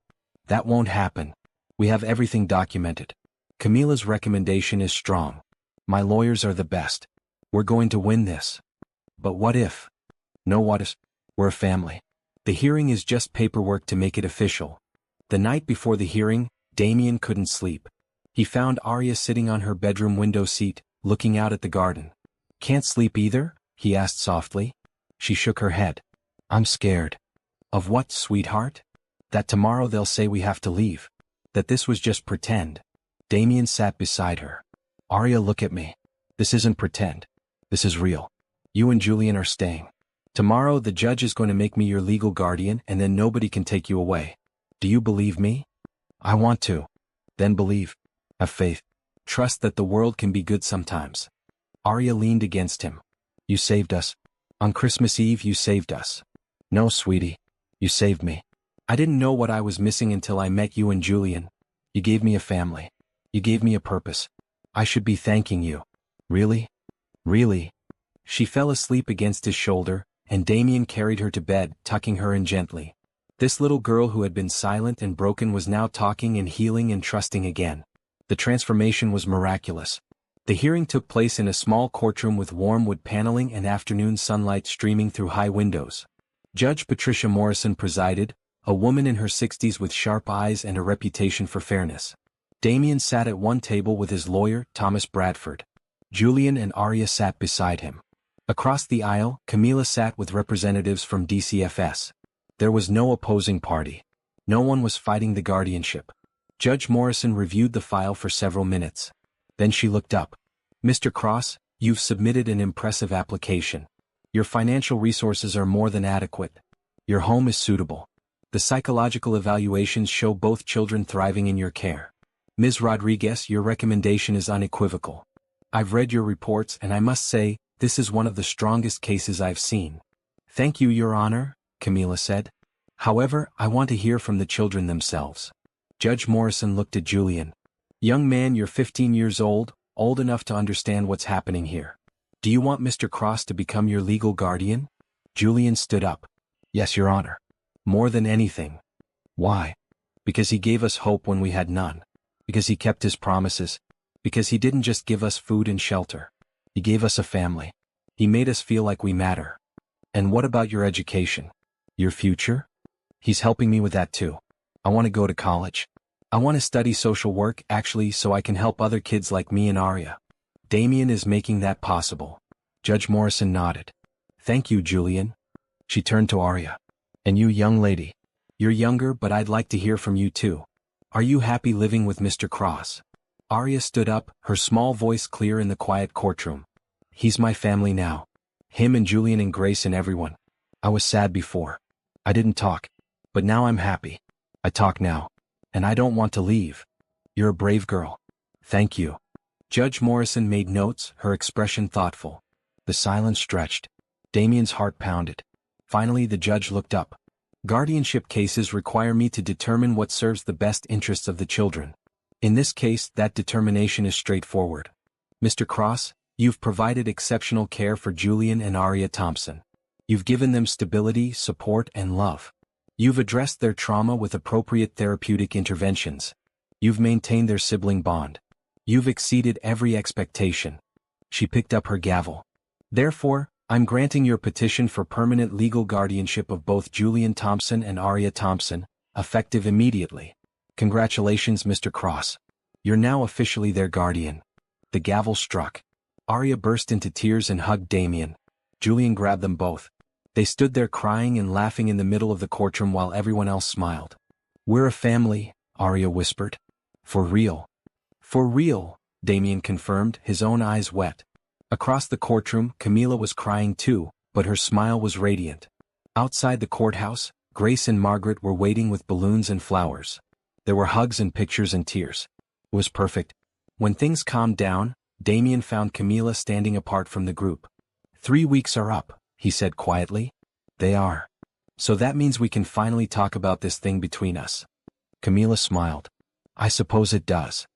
That won't happen. We have everything documented. Camila's recommendation is strong. My lawyers are the best. We're going to win this. But what if? No what ifs. We're a family. The hearing is just paperwork to make it official. The night before the hearing, Damien couldn't sleep. He found Arya sitting on her bedroom window seat, looking out at the garden. Can't sleep either? He asked softly. She shook her head. I'm scared. Of what, sweetheart? That tomorrow they'll say we have to leave. That this was just pretend. Damien sat beside her. Arya, look at me. This isn't pretend. This is real. You and Julian are staying. Tomorrow the judge is going to make me your legal guardian, and then nobody can take you away. Do you believe me? I want to. Then believe. Have faith. Trust that the world can be good sometimes. Arya leaned against him. You saved us. On Christmas Eve you saved us. No, sweetie. You saved me. I didn't know what I was missing until I met you and Julian. You gave me a family. You gave me a purpose. I should be thanking you. Really? Really? She fell asleep against his shoulder, and Damien carried her to bed, tucking her in gently. This little girl who had been silent and broken was now talking and healing and trusting again. The transformation was miraculous. The hearing took place in a small courtroom with warm wood paneling and afternoon sunlight streaming through high windows. Judge Patricia Morrison presided, a woman in her 60s with sharp eyes and a reputation for fairness. Damien sat at one table with his lawyer, Thomas Bradford. Julian and Arya sat beside him. Across the aisle, Camila sat with representatives from DCFS. There was no opposing party. No one was fighting the guardianship. Judge Morrison reviewed the file for several minutes. Then she looked up. Mr. Cross, you've submitted an impressive application. Your financial resources are more than adequate. Your home is suitable. The psychological evaluations show both children thriving in your care. Ms. Rodriguez, your recommendation is unequivocal. I've read your reports and I must say, this is one of the strongest cases I've seen. Thank you, Your Honor, Camila said. However, I want to hear from the children themselves. Judge Morrison looked at Julian. Young man, you're 15 years old enough to understand what's happening here. Do you want Mr. Cross to become your legal guardian? Julian stood up. Yes, Your Honor. More than anything. Why? Because he gave us hope when we had none. Because he kept his promises. Because he didn't just give us food and shelter. He gave us a family. He made us feel like we matter. And what about your education? Your future? He's helping me with that too. I want to go to college. I want to study social work, actually, so I can help other kids like me and Arya. Damien is making that possible. Judge Morrison nodded. Thank you, Julian. She turned to Arya. And you, young lady. You're younger, but I'd like to hear from you too. Are you happy living with Mr. Cross? Arya stood up, her small voice clear in the quiet courtroom. He's my family now. Him and Julian and Grace and everyone. I was sad before. I didn't talk. But now I'm happy. I talk now. And I don't want to leave. You're a brave girl. Thank you. Judge Morrison made notes, her expression thoughtful. The silence stretched. Damien's heart pounded. Finally the judge looked up. Guardianship cases require me to determine what serves the best interests of the children. In this case, that determination is straightforward. Mr. Cross, You've provided exceptional care for Julian and Aria Thompson. You've given them stability, support, and love. You've addressed their trauma with appropriate therapeutic interventions. You've maintained their sibling bond. You've exceeded every expectation. She picked up her gavel. Therefore, I'm granting your petition for permanent legal guardianship of both Julian Thompson and Aria Thompson, effective immediately. Congratulations, Mr. Cross. You're now officially their guardian. The gavel struck. Aria burst into tears and hugged Damien. Julian grabbed them both. They stood there crying and laughing in the middle of the courtroom while everyone else smiled. We're a family, Aria whispered. For real. For real, Damien confirmed, his own eyes wet. Across the courtroom, Camila was crying too, but her smile was radiant. Outside the courthouse, Grace and Margaret were waiting with balloons and flowers. There were hugs and pictures and tears. It was perfect. When things calmed down, Damien found Camila standing apart from the group. 3 weeks are up, he said quietly. They are. So that means we can finally talk about this thing between us. Camila smiled. I suppose it does.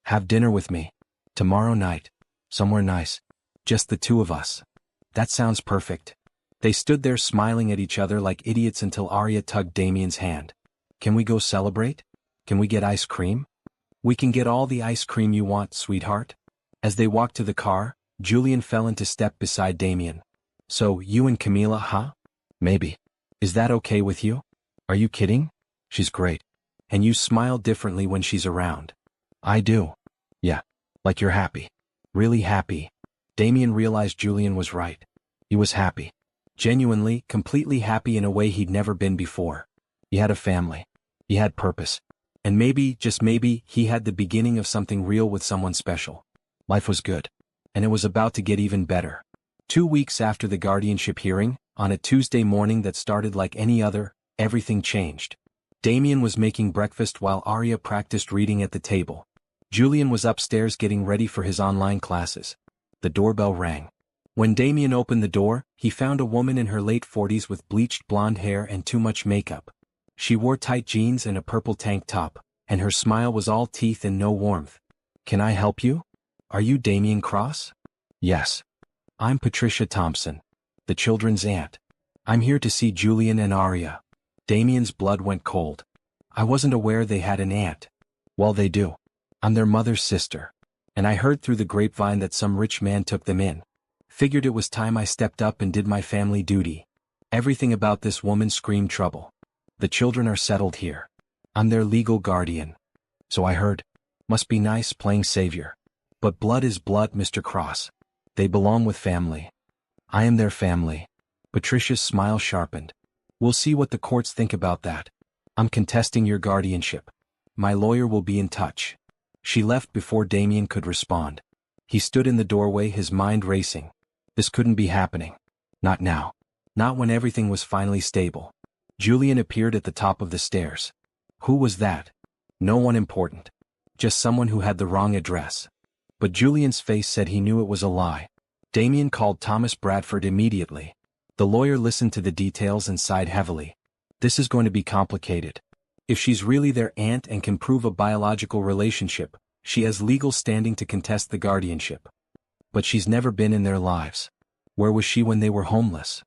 Have dinner with me. Tomorrow night. Somewhere nice. Just the two of us. That sounds perfect. They stood there smiling at each other like idiots until Aria tugged Damien's hand. Can we go celebrate? Can we get ice cream? We can get all the ice cream you want, sweetheart. As they walked to the car, Julian fell into step beside Damien. So, you and Camila, huh? Maybe. Is that okay with you? Are you kidding? She's great. And you smile differently when she's around. I do. Yeah. Like you're happy. Really happy. Damien realized Julian was right. He was happy. Genuinely, completely happy in a way he'd never been before. He had a family. He had purpose. And maybe, just maybe, he had the beginning of something real with someone special. Life was good. And it was about to get even better. 2 weeks after the guardianship hearing, on a Tuesday morning that started like any other, everything changed. Damien was making breakfast while Aria practiced reading at the table. Julian was upstairs getting ready for his online classes. The doorbell rang. When Damien opened the door, he found a woman in her late 40s with bleached blonde hair and too much makeup. She wore tight jeans and a purple tank top, and her smile was all teeth and no warmth. Can I help you? Are you Damien Cross? Yes. I'm Patricia Thompson, the children's aunt. I'm here to see Julian and Aria. Damien's blood went cold. I wasn't aware they had an aunt. Well, they do. I'm their mother's sister. And I heard through the grapevine that some rich man took them in. Figured it was time I stepped up and did my family duty. Everything about this woman screamed trouble. The children are settled here. I'm their legal guardian. So I heard. Must be nice playing savior. But blood is blood, Mr. Cross. They belong with family. I am their family. Patricia's smile sharpened. We'll see what the courts think about that. I'm contesting your guardianship. My lawyer will be in touch. She left before Damien could respond. He stood in the doorway, his mind racing. This couldn't be happening. Not now. Not when everything was finally stable. Julian appeared at the top of the stairs. Who was that? No one important. Just someone who had the wrong address. But Julian's face said he knew it was a lie. Damien called Thomas Bradford immediately. The lawyer listened to the details and sighed heavily. This is going to be complicated. If she's really their aunt and can prove a biological relationship, she has legal standing to contest the guardianship. But she's never been in their lives. Where was she when they were homeless?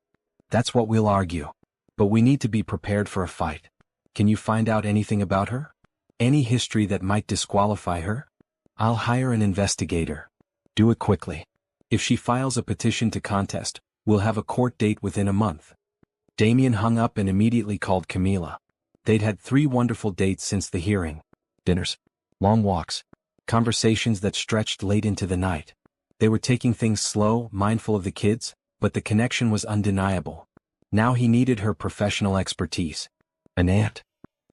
That's what we'll argue. But we need to be prepared for a fight. Can you find out anything about her? Any history that might disqualify her? I'll hire an investigator. Do it quickly. If she files a petition to contest, we'll have a court date within a month. Damien hung up and immediately called Camila. They'd had 3 wonderful dates since the hearing. Dinners, long walks, conversations that stretched late into the night. They were taking things slow, mindful of the kids, but the connection was undeniable. Now he needed her professional expertise. An aunt?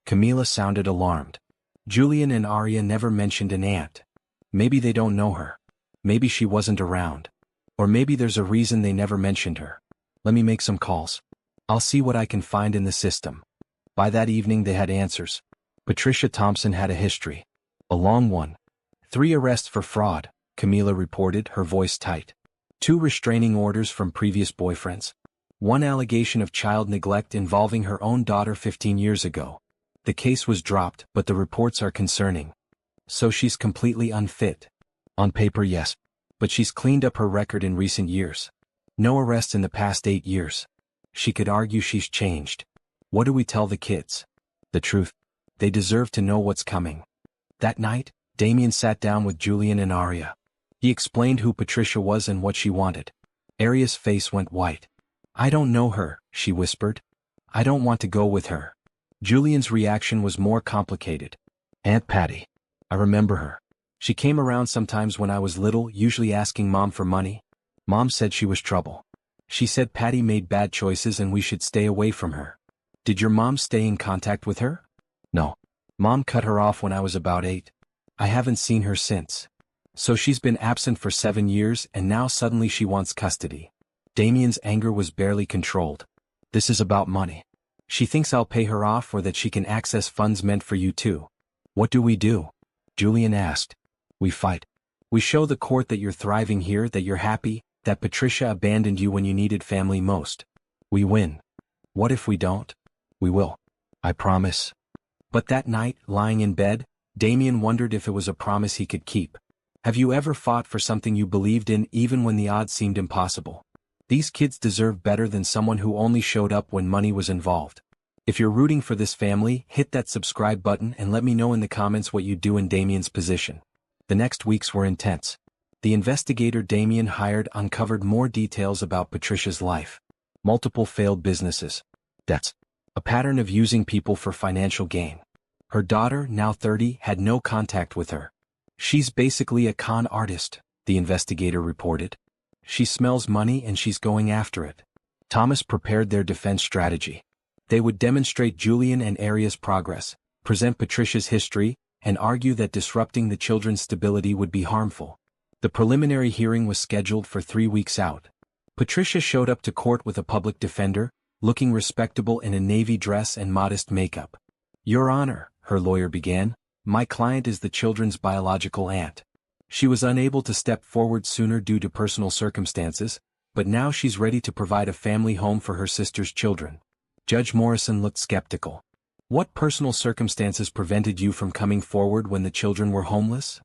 Camila sounded alarmed. Julian and Aria never mentioned an aunt. Maybe they don't know her. Maybe she wasn't around. Or maybe there's a reason they never mentioned her. Let me make some calls. I'll see what I can find in the system. By that evening they had answers. Patricia Thompson had a history. A long one. 3 arrests for fraud, Camila reported, her voice tight. 2 restraining orders from previous boyfriends. 1 allegation of child neglect involving her own daughter 15 years ago. The case was dropped, but the reports are concerning. So she's completely unfit. On paper, yes. But she's cleaned up her record in recent years. No arrests in the past 8 years. She could argue she's changed. What do we tell the kids? The truth. They deserve to know what's coming. That night, Damien sat down with Julian and Aria. He explained who Patricia was and what she wanted. Aria's face went white. I don't know her, she whispered. I don't want to go with her. Julian's reaction was more complicated. Aunt Patty. I remember her. She came around sometimes when I was little, usually asking Mom for money. Mom said she was trouble. She said Patty made bad choices and we should stay away from her. Did your mom stay in contact with her? No. Mom cut her off when I was about 8. I haven't seen her since. So she's been absent for 7 years and now suddenly she wants custody. Damien's anger was barely controlled. This is about money. She thinks I'll pay her off or that she can access funds meant for you too. What do we do? Julian asked. We fight. We show the court that you're thriving here, that you're happy, that Patricia abandoned you when you needed family most. We win. What if we don't? We will. I promise. But that night, lying in bed, Damien wondered if it was a promise he could keep. Have you ever fought for something you believed in even when the odds seemed impossible? These kids deserve better than someone who only showed up when money was involved. If you're rooting for this family, hit that subscribe button and let me know in the comments what you'd do in Damien's position. The next weeks were intense. The investigator Damien hired uncovered more details about Patricia's life. Multiple failed businesses. Debts. A pattern of using people for financial gain. Her daughter, now 30, had no contact with her. She's basically a con artist, the investigator reported. She smells money and she's going after it. Thomas prepared their defense strategy. They would demonstrate Julian and Aria's progress, present Patricia's history, and argue that disrupting the children's stability would be harmful. The preliminary hearing was scheduled for 3 weeks out. Patricia showed up to court with a public defender, looking respectable in a navy dress and modest makeup. Your Honor, her lawyer began, my client is the children's biological aunt. She was unable to step forward sooner due to personal circumstances, but now she's ready to provide a family home for her sister's children. Judge Morrison looked skeptical. What personal circumstances prevented you from coming forward when the children were homeless?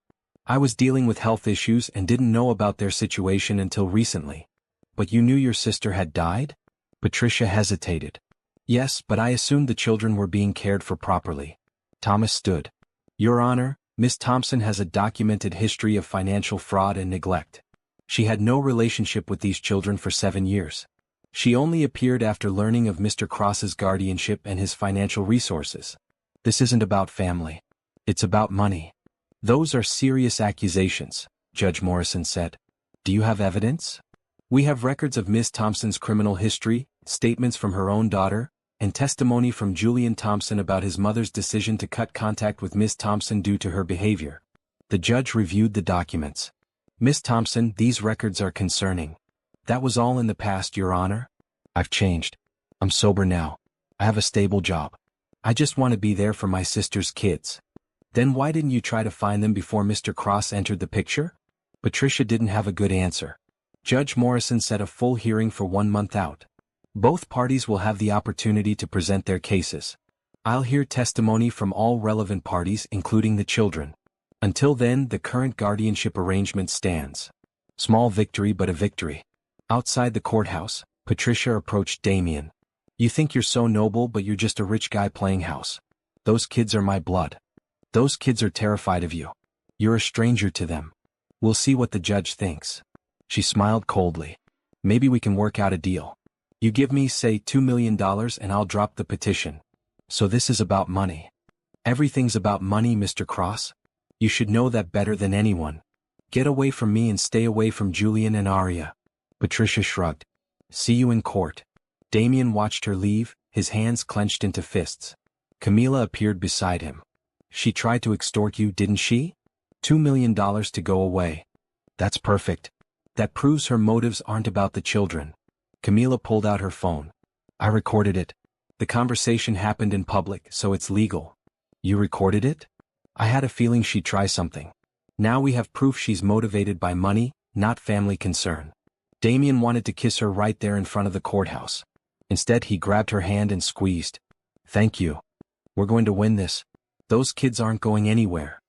I was dealing with health issues and didn't know about their situation until recently. But you knew your sister had died? Patricia hesitated. Yes, but I assumed the children were being cared for properly. Thomas stood. Your Honor, Miss Thompson has a documented history of financial fraud and neglect. She had no relationship with these children for 7 years. She only appeared after learning of Mr. Cross's guardianship and his financial resources. This isn't about family. It's about money. Those are serious accusations, Judge Morrison said. Do you have evidence? We have records of Miss Thompson's criminal history, statements from her own daughter, and testimony from Julian Thompson about his mother's decision to cut contact with Miss Thompson due to her behavior. The judge reviewed the documents. Miss Thompson, these records are concerning. That was all in the past, Your Honor. I've changed. I'm sober now. I have a stable job. I just want to be there for my sister's kids. Then why didn't you try to find them before Mr. Cross entered the picture? Patricia didn't have a good answer. Judge Morrison set a full hearing for 1 month out. Both parties will have the opportunity to present their cases. I'll hear testimony from all relevant parties, including the children. Until then, the current guardianship arrangement stands. Small victory, but a victory. Outside the courthouse, Patricia approached Damien. You think you're so noble, but you're just a rich guy playing house. Those kids are my blood. Those kids are terrified of you. You're a stranger to them. We'll see what the judge thinks. She smiled coldly. Maybe we can work out a deal. You give me, say, $2 million and I'll drop the petition. So this is about money. Everything's about money, Mr. Cross. You should know that better than anyone. Get away from me and stay away from Julian and Aria. Patricia shrugged. See you in court. Damien watched her leave, his hands clenched into fists. Camila appeared beside him. She tried to extort you, didn't she? $2 million to go away. That's perfect. That proves her motives aren't about the children. Camila pulled out her phone. I recorded it. The conversation happened in public, so it's legal. You recorded it? I had a feeling she'd try something. Now we have proof she's motivated by money, not family concern. Damien wanted to kiss her right there in front of the courthouse. Instead, he grabbed her hand and squeezed. Thank you. We're going to win this. Those kids aren't going anywhere.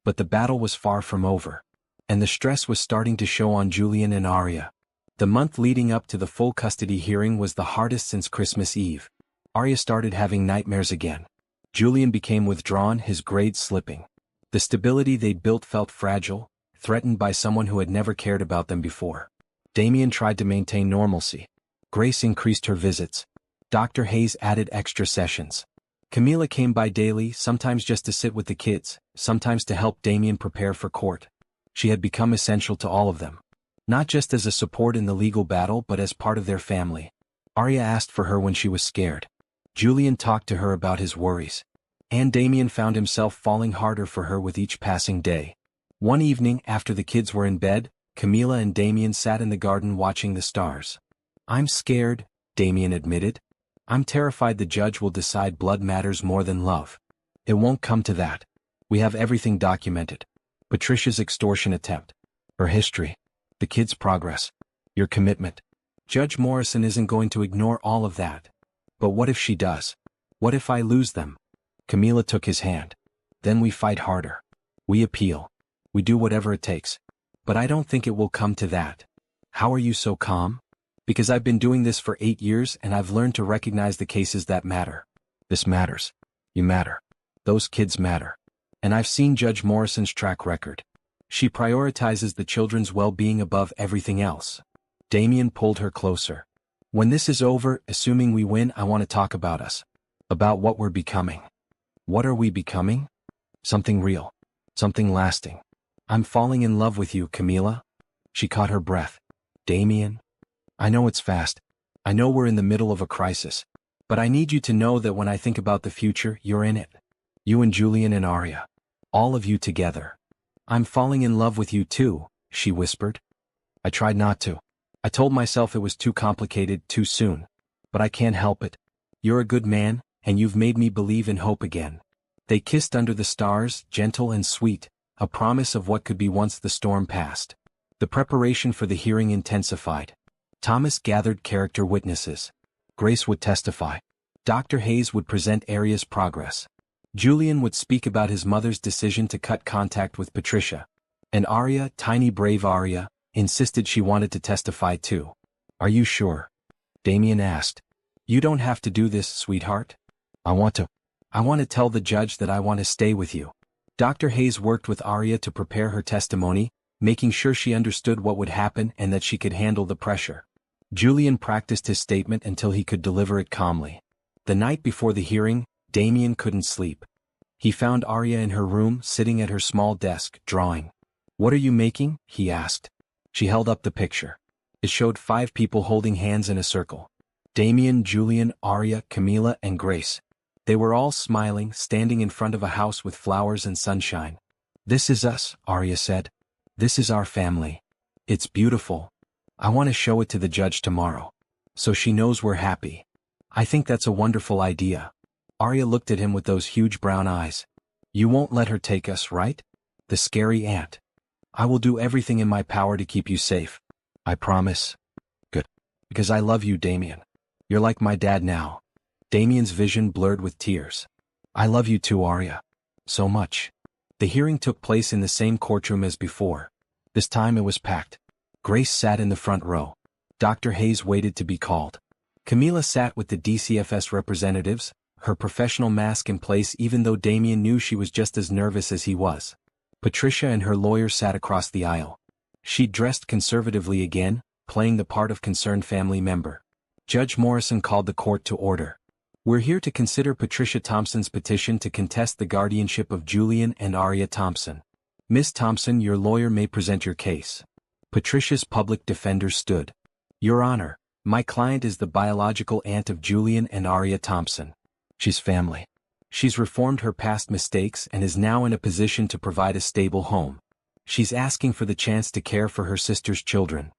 But the battle was far from over. and the stress was starting to show on Julian and Arya. The month leading up to the full custody hearing was the hardest since Christmas Eve. Arya started having nightmares again. Julian became withdrawn, his grades slipping. The stability they'd built felt fragile, threatened by someone who had never cared about them before. Damien tried to maintain normalcy. Grace increased her visits. Dr. Hayes added extra sessions. Camila came by daily, sometimes just to sit with the kids, sometimes to help Damien prepare for court. She had become essential to all of them. Not just as a support in the legal battle but as part of their family. Arya asked for her when she was scared. Julian talked to her about his worries. And Damien found himself falling harder for her with each passing day. One evening, after the kids were in bed, Camila and Damien sat in the garden watching the stars. "I'm scared," Damien admitted. "I'm terrified the judge will decide blood matters more than love. It won't come to that. We have everything documented. Patricia's extortion attempt. Her history. The kids' progress. Your commitment. Judge Morrison isn't going to ignore all of that. But what if she does? What if I lose them?" Camila took his hand. "Then we fight harder. We appeal. We do whatever it takes. But I don't think it will come to that." "How are you so calm?" "Because I've been doing this for 8 years and I've learned to recognize the cases that matter. This matters. You matter. Those kids matter. And I've seen Judge Morrison's track record. She prioritizes the children's well-being above everything else." Damien pulled her closer. "When this is over, assuming we win, I want to talk about us. About what we're becoming." "What are we becoming?" "Something real. Something lasting. I'm falling in love with you, Camila." She caught her breath. "Damien? I know it's fast. I know we're in the middle of a crisis. But I need you to know that when I think about the future, you're in it. You and Julian and Arya. All of you together." "I'm falling in love with you too," she whispered. "I tried not to. I told myself it was too complicated, too soon. But I can't help it. You're a good man, and you've made me believe in hope again." They kissed under the stars, gentle and sweet, a promise of what could be once the storm passed. The preparation for the hearing intensified. Thomas gathered character witnesses. Grace would testify. Dr. Hayes would present Arya's progress. Julian would speak about his mother's decision to cut contact with Patricia. And Arya, tiny brave Arya, insisted she wanted to testify too. "Are you sure?" Damien asked. "You don't have to do this, sweetheart." I want to tell the judge that I want to stay with you." Dr. Hayes worked with Arya to prepare her testimony, making sure she understood what would happen and that she could handle the pressure. Julian practiced his statement until he could deliver it calmly. The night before the hearing, Damien couldn't sleep. He found Arya in her room, sitting at her small desk, drawing. "What are you making?" he asked. She held up the picture. It showed 5 people holding hands in a circle. Damien, Julian, Arya, Camila, and Grace. They were all smiling, standing in front of a house with flowers and sunshine. "This is us," Arya said. "This is our family. It's beautiful. I want to show it to the judge tomorrow. So she knows we're happy." "I think that's a wonderful idea." Arya looked at him with those huge brown eyes. "You won't let her take us, right? The scary aunt." "I will do everything in my power to keep you safe. I promise." "Good. Because I love you, Damien. You're like my dad now." Damien's vision blurred with tears. "I love you too, Arya. So much." The hearing took place in the same courtroom as before. This time it was packed. Grace sat in the front row. Dr. Hayes waited to be called. Camila sat with the DCFS representatives, her professional mask in place even though Damien knew she was just as nervous as he was. Patricia and her lawyer sat across the aisle. She dressed conservatively again, playing the part of concerned family member. Judge Morrison called the court to order. "We're here to consider Patricia Thompson's petition to contest the guardianship of Julian and Arya Thompson. Miss Thompson, your lawyer may present your case." Patricia's public defender stood. "Your Honor, my client is the biological aunt of Julian and Arya Thompson. She's family. She's reformed her past mistakes and is now in a position to provide a stable home. She's asking for the chance to care for her sister's children.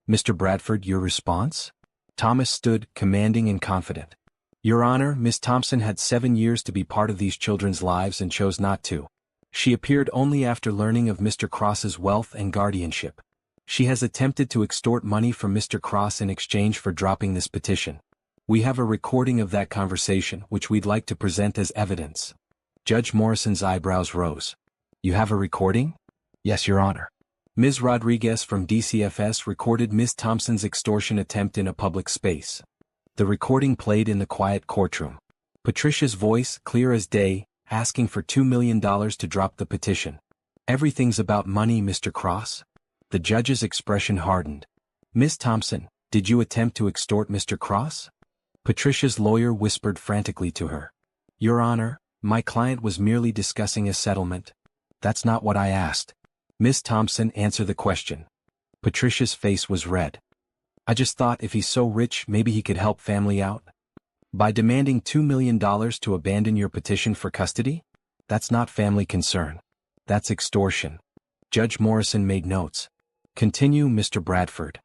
Mr. Bradford, your response?" Thomas stood, commanding and confident. "Your Honor, Miss Thompson had 7 years to be part of these children's lives and chose not to. She appeared only after learning of Mr. Cross's wealth and guardianship. She has attempted to extort money from Mr. Cross in exchange for dropping this petition. We have a recording of that conversation which we'd like to present as evidence." Judge Morrison's eyebrows rose. "You have a recording?" "Yes, Your Honor. Ms. Rodriguez from DCFS recorded Ms. Thompson's extortion attempt in a public space. The recording played in the quiet courtroom. Patricia's voice, clear as day, asking for $2 million to drop the petition. Everything's about money, Mr. Cross. The judge's expression hardened. Ms. Thompson, did you attempt to extort Mr. Cross? Patricia's lawyer whispered frantically to her. Your Honor, my client was merely discussing a settlement. That's not what I asked. Ms. Thompson, answer the question. Patricia's face was red. I just thought if he's so rich maybe he could help family out. By demanding $2 million to abandon your petition for custody? That's not family concern. That's extortion. Judge Morrison made notes. Continue, Mr. Bradford.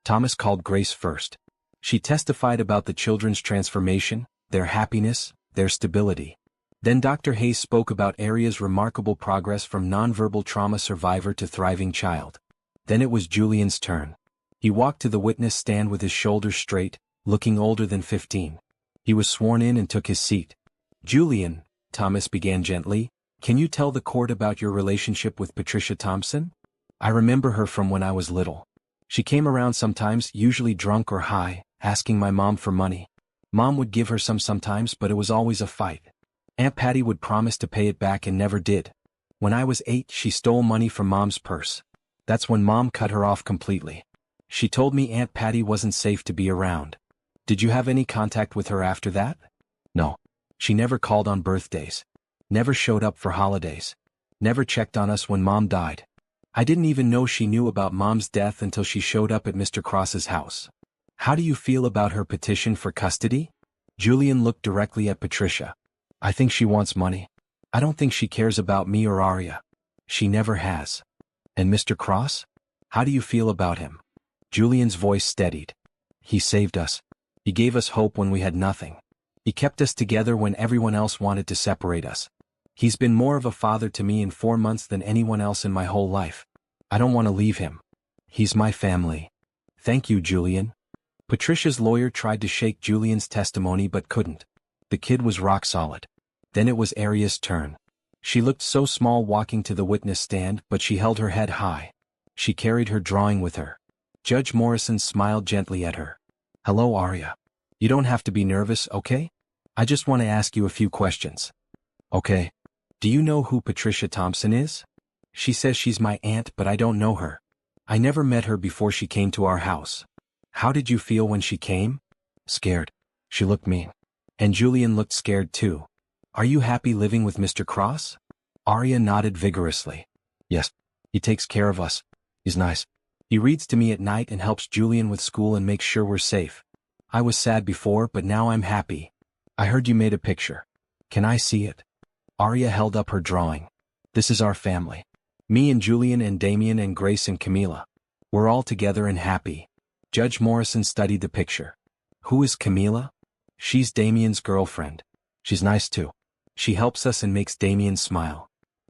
Thomas called Grace first. She testified about the children's transformation, their happiness, their stability. Then Dr. Hayes spoke about Aria's remarkable progress from nonverbal trauma survivor to thriving child. Then it was Julian's turn. He walked to the witness stand with his shoulders straight, looking older than 15. He was sworn in and took his seat. Julian, Thomas began gently, can you tell the court about your relationship with Patricia Thompson? I remember her from when I was little. She came around sometimes, usually drunk or high, asking my mom for money. Mom would give her some sometimes, but it was always a fight. Aunt Patty would promise to pay it back and never did. When I was 8, she stole money from Mom's purse. That's when Mom cut her off completely. She told me Aunt Patty wasn't safe to be around. Did you have any contact with her after that? No. She never called on birthdays. Never showed up for holidays. Never checked on us when Mom died. I didn't even know she knew about Mom's death until she showed up at Mr. Cross's house. How do you feel about her petition for custody? Julian looked directly at Patricia. I think she wants money. I don't think she cares about me or Aria. She never has. And Mr. Cross? How do you feel about him? Julian's voice steadied. He saved us. He gave us hope when we had nothing. He kept us together when everyone else wanted to separate us. He's been more of a father to me in 4 months than anyone else in my whole life. I don't want to leave him. He's my family. Thank you, Julian. Patricia's lawyer tried to shake Julian's testimony but couldn't. The kid was rock solid. Then it was Aria's turn. She looked so small walking to the witness stand, but she held her head high. She carried her drawing with her. Judge Morrison smiled gently at her. Hello, Aria. You don't have to be nervous, okay? I just want to ask you a few questions. Okay. Do you know who Patricia Thompson is? She says she's my aunt, but I don't know her. I never met her before she came to our house. How did you feel when she came? Scared. She looked mean. And Julian looked scared too. Are you happy living with Mr. Cross? Aria nodded vigorously. Yes. He takes care of us. He's nice. He reads to me at night and helps Julian with school and makes sure we're safe. I was sad before, but now I'm happy. I heard you made a picture. Can I see it? Aria held up her drawing. This is our family. Me and Julian and Damien and Grace and Camila. We're all together and happy. Judge Morrison studied the picture. Who is Camila? She's Damien's girlfriend. She's nice too. She helps us and makes Damien smile.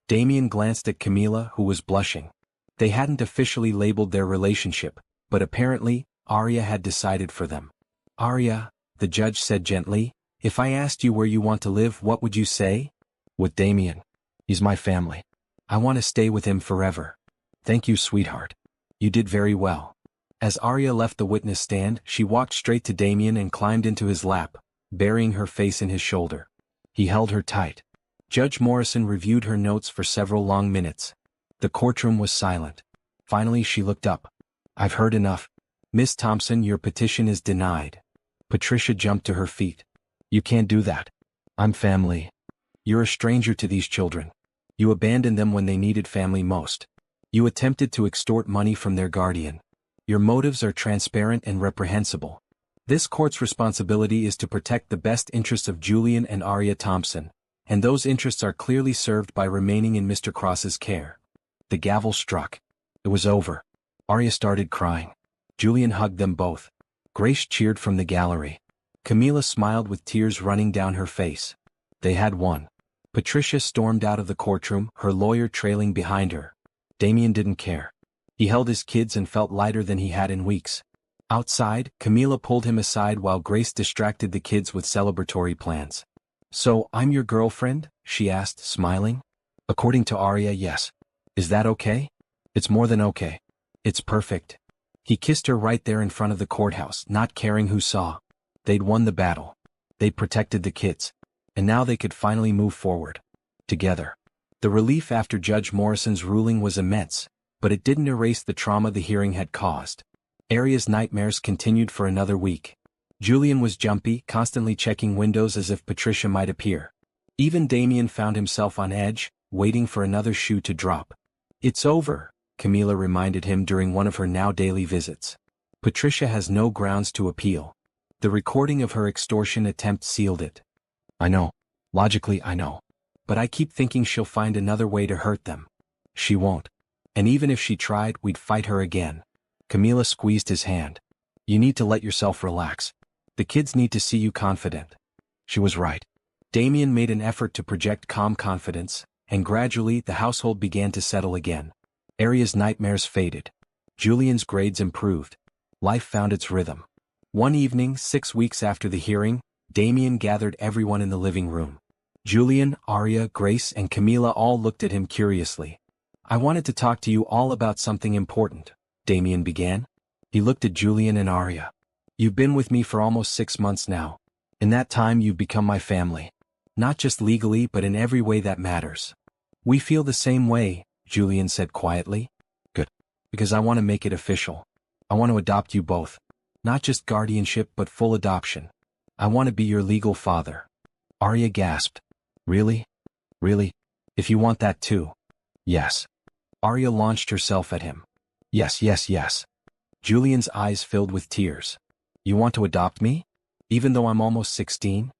Damien glanced at Camila, who was blushing. They hadn't officially labeled their relationship, but apparently, Aria had decided for them. Aria, the judge said gently, if I asked you where you want to live, what would you say? With Damien. He's my family. I want to stay with him forever. Thank you, sweetheart. You did very well. As Aria left the witness stand, she walked straight to Damien and climbed into his lap, burying her face in his shoulder. He held her tight. Judge Morrison reviewed her notes for several long minutes. The courtroom was silent. Finally, she looked up. I've heard enough. Miss Thompson, your petition is denied. Patricia jumped to her feet. You can't do that. I'm family. You're a stranger to these children. You abandoned them when they needed family most. You attempted to extort money from their guardian. Your motives are transparent and reprehensible. This court's responsibility is to protect the best interests of Julian and Aria Thompson, and those interests are clearly served by remaining in Mr. Cross's care. The gavel struck. It was over. Aria started crying. Julian hugged them both. Grace cheered from the gallery. Camila smiled with tears running down her face. They had won. Patricia stormed out of the courtroom, her lawyer trailing behind her. Damien didn't care. He held his kids and felt lighter than he had in weeks. Outside, Camila pulled him aside while Grace distracted the kids with celebratory plans. So, I'm your girlfriend? She asked, smiling. According to Aria, yes. Is that okay? It's more than okay. It's perfect. He kissed her right there in front of the courthouse, not caring who saw. They'd won the battle. They'd protected the kids. And now they could finally move forward. Together. The relief after Judge Morrison's ruling was immense, but it didn't erase the trauma the hearing had caused. Aria's nightmares continued for another week. Julian was jumpy, constantly checking windows as if Patricia might appear. Even Damien found himself on edge, waiting for another shoe to drop. It's over, Camila reminded him during one of her now daily visits. Patricia has no grounds to appeal. The recording of her extortion attempt sealed it. I know. Logically, I know. But I keep thinking she'll find another way to hurt them. She won't. And even if she tried, we'd fight her again. Camila squeezed his hand. You need to let yourself relax. The kids need to see you confident. She was right. Damien made an effort to project calm confidence, and gradually the household began to settle again. Aria's nightmares faded. Julian's grades improved. Life found its rhythm. One evening, 6 weeks after the hearing, Damien gathered everyone in the living room. Julian, Aria, Grace, and Camila all looked at him curiously. I wanted to talk to you all about something important, Damien began. He looked at Julian and Aria. You've been with me for almost 6 months now. In that time you've become my family. Not just legally but in every way that matters. We feel the same way, Julian said quietly. Good. Because I want to make it official. I want to adopt you both. Not just guardianship but full adoption. I want to be your legal father. Aria gasped. Really? Really? If you want that too. Yes. Aria launched herself at him. Yes, yes, yes. Julian's eyes filled with tears. You want to adopt me? Even though I'm almost 16?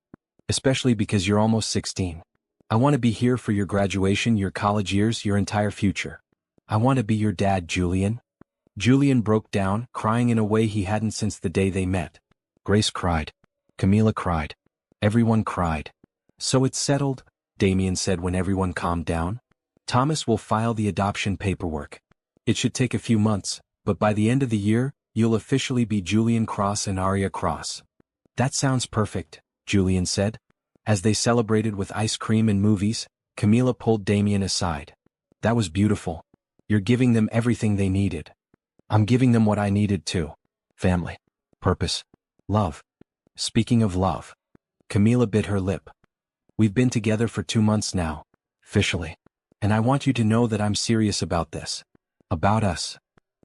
Especially because you're almost 16. I want to be here for your graduation, your college years, your entire future. I want to be your dad, Julian. Julian broke down, crying in a way he hadn't since the day they met. Grace cried. Camila cried. Everyone cried. So it's settled, Damien said when everyone calmed down. Thomas will file the adoption paperwork. It should take a few months, but by the end of the year, you'll officially be Julian Cross and Aria Cross. That sounds perfect, Julian said. As they celebrated with ice cream and movies, Camila pulled Damien aside. That was beautiful. You're giving them everything they needed. I'm giving them what I needed too. Family. Purpose. Love. Speaking of love. Camila bit her lip. We've been together for 2 months now. Officially. And I want you to know that I'm serious about this. About us.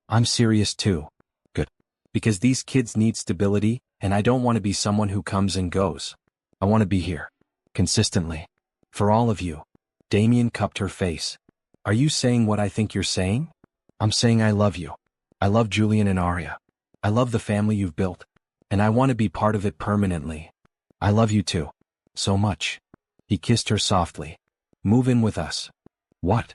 I'm serious too. Good. Because these kids need stability, and I don't want to be someone who comes and goes. I want to be here. Consistently. For all of you. Damien cupped her face. Are you saying what I think you're saying? I'm saying I love you. I love Julian and Aria. I love the family you've built. And I want to be part of it permanently. I love you too. So much. He kissed her softly. Move in with us. What?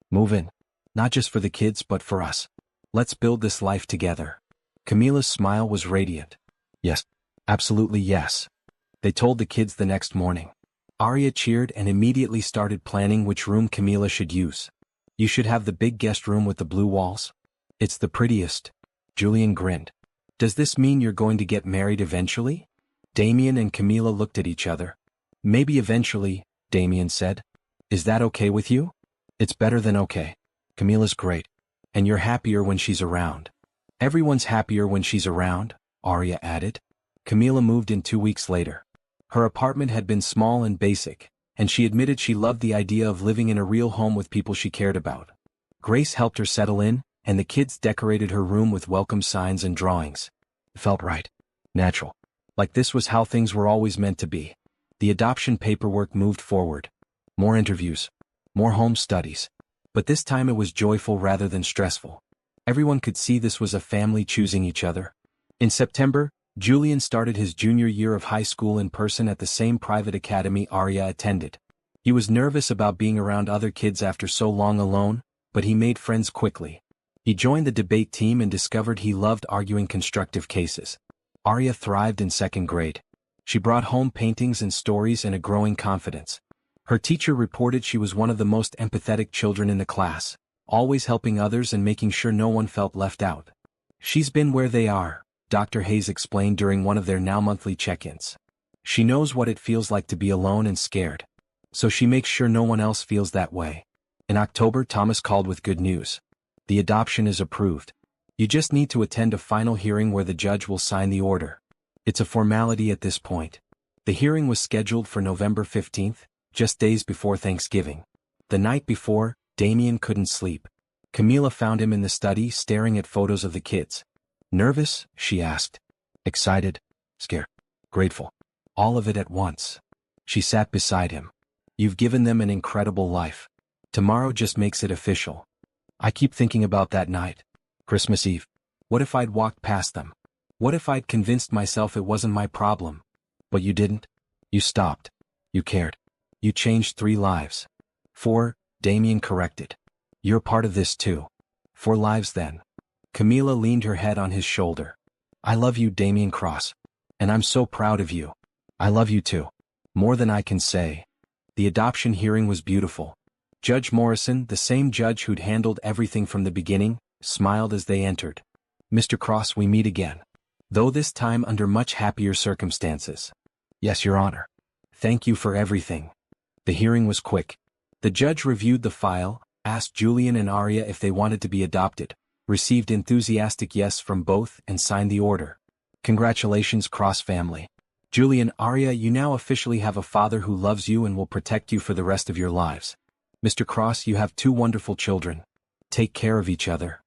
Move in. Not just for the kids but for us. Let's build this life together. Camila's smile was radiant. Yes. Absolutely yes. They told the kids the next morning. Aria cheered and immediately started planning which room Camila should use. You should have the big guest room with the blue walls. It's the prettiest. Julian grinned. Does this mean you're going to get married eventually? Damien and Camila looked at each other. Maybe eventually, Damien said. Is that okay with you? It's better than okay. Camila's great. And you're happier when she's around. Everyone's happier when she's around, Aria added. Camila moved in 2 weeks later. Her apartment had been small and basic, and she admitted she loved the idea of living in a real home with people she cared about. Grace helped her settle in, and the kids decorated her room with welcome signs and drawings. It felt right. Natural. Like this was how things were always meant to be. The adoption paperwork moved forward. More interviews. More home studies. But this time it was joyful rather than stressful. Everyone could see this was a family choosing each other. In September, Julian started his junior year of high school in person at the same private academy Aria attended. He was nervous about being around other kids after so long alone, but he made friends quickly. He joined the debate team and discovered he loved arguing constructive cases. Aria thrived in second grade. She brought home paintings and stories and a growing confidence. Her teacher reported she was one of the most empathetic children in the class, always helping others and making sure no one felt left out. She's been where they are, Dr. Hayes explained during one of their now monthly check-ins. She knows what it feels like to be alone and scared. So she makes sure no one else feels that way. In October, Thomas called with good news. The adoption is approved. You just need to attend a final hearing where the judge will sign the order. It's a formality at this point. The hearing was scheduled for November 15th, just days before Thanksgiving. The night before, Damien couldn't sleep. Camila found him in the study staring at photos of the kids. Nervous? She asked. Excited? Scared? Grateful? All of it at once. She sat beside him. You've given them an incredible life. Tomorrow just makes it official. I keep thinking about that night. Christmas Eve. What if I'd walked past them? What if I'd convinced myself it wasn't my problem? But you didn't. You stopped. You cared. You changed 3 lives. 4, Damien corrected. You're part of this too. 4 lives then. Camila leaned her head on his shoulder. I love you, Damien Cross. And I'm so proud of you. I love you too. More than I can say. The adoption hearing was beautiful. Judge Morrison, the same judge who'd handled everything from the beginning, smiled as they entered. Mr. Cross, we meet again. Though this time under much happier circumstances. Yes, Your Honor. Thank you for everything. The hearing was quick. The judge reviewed the file, asked Julian and Arya if they wanted to be adopted, received enthusiastic yes from both, and signed the order. Congratulations, Cross family. Julian, Arya, you now officially have a father who loves you and will protect you for the rest of your lives. Mr. Cross, you have 2 wonderful children. Take care of each other.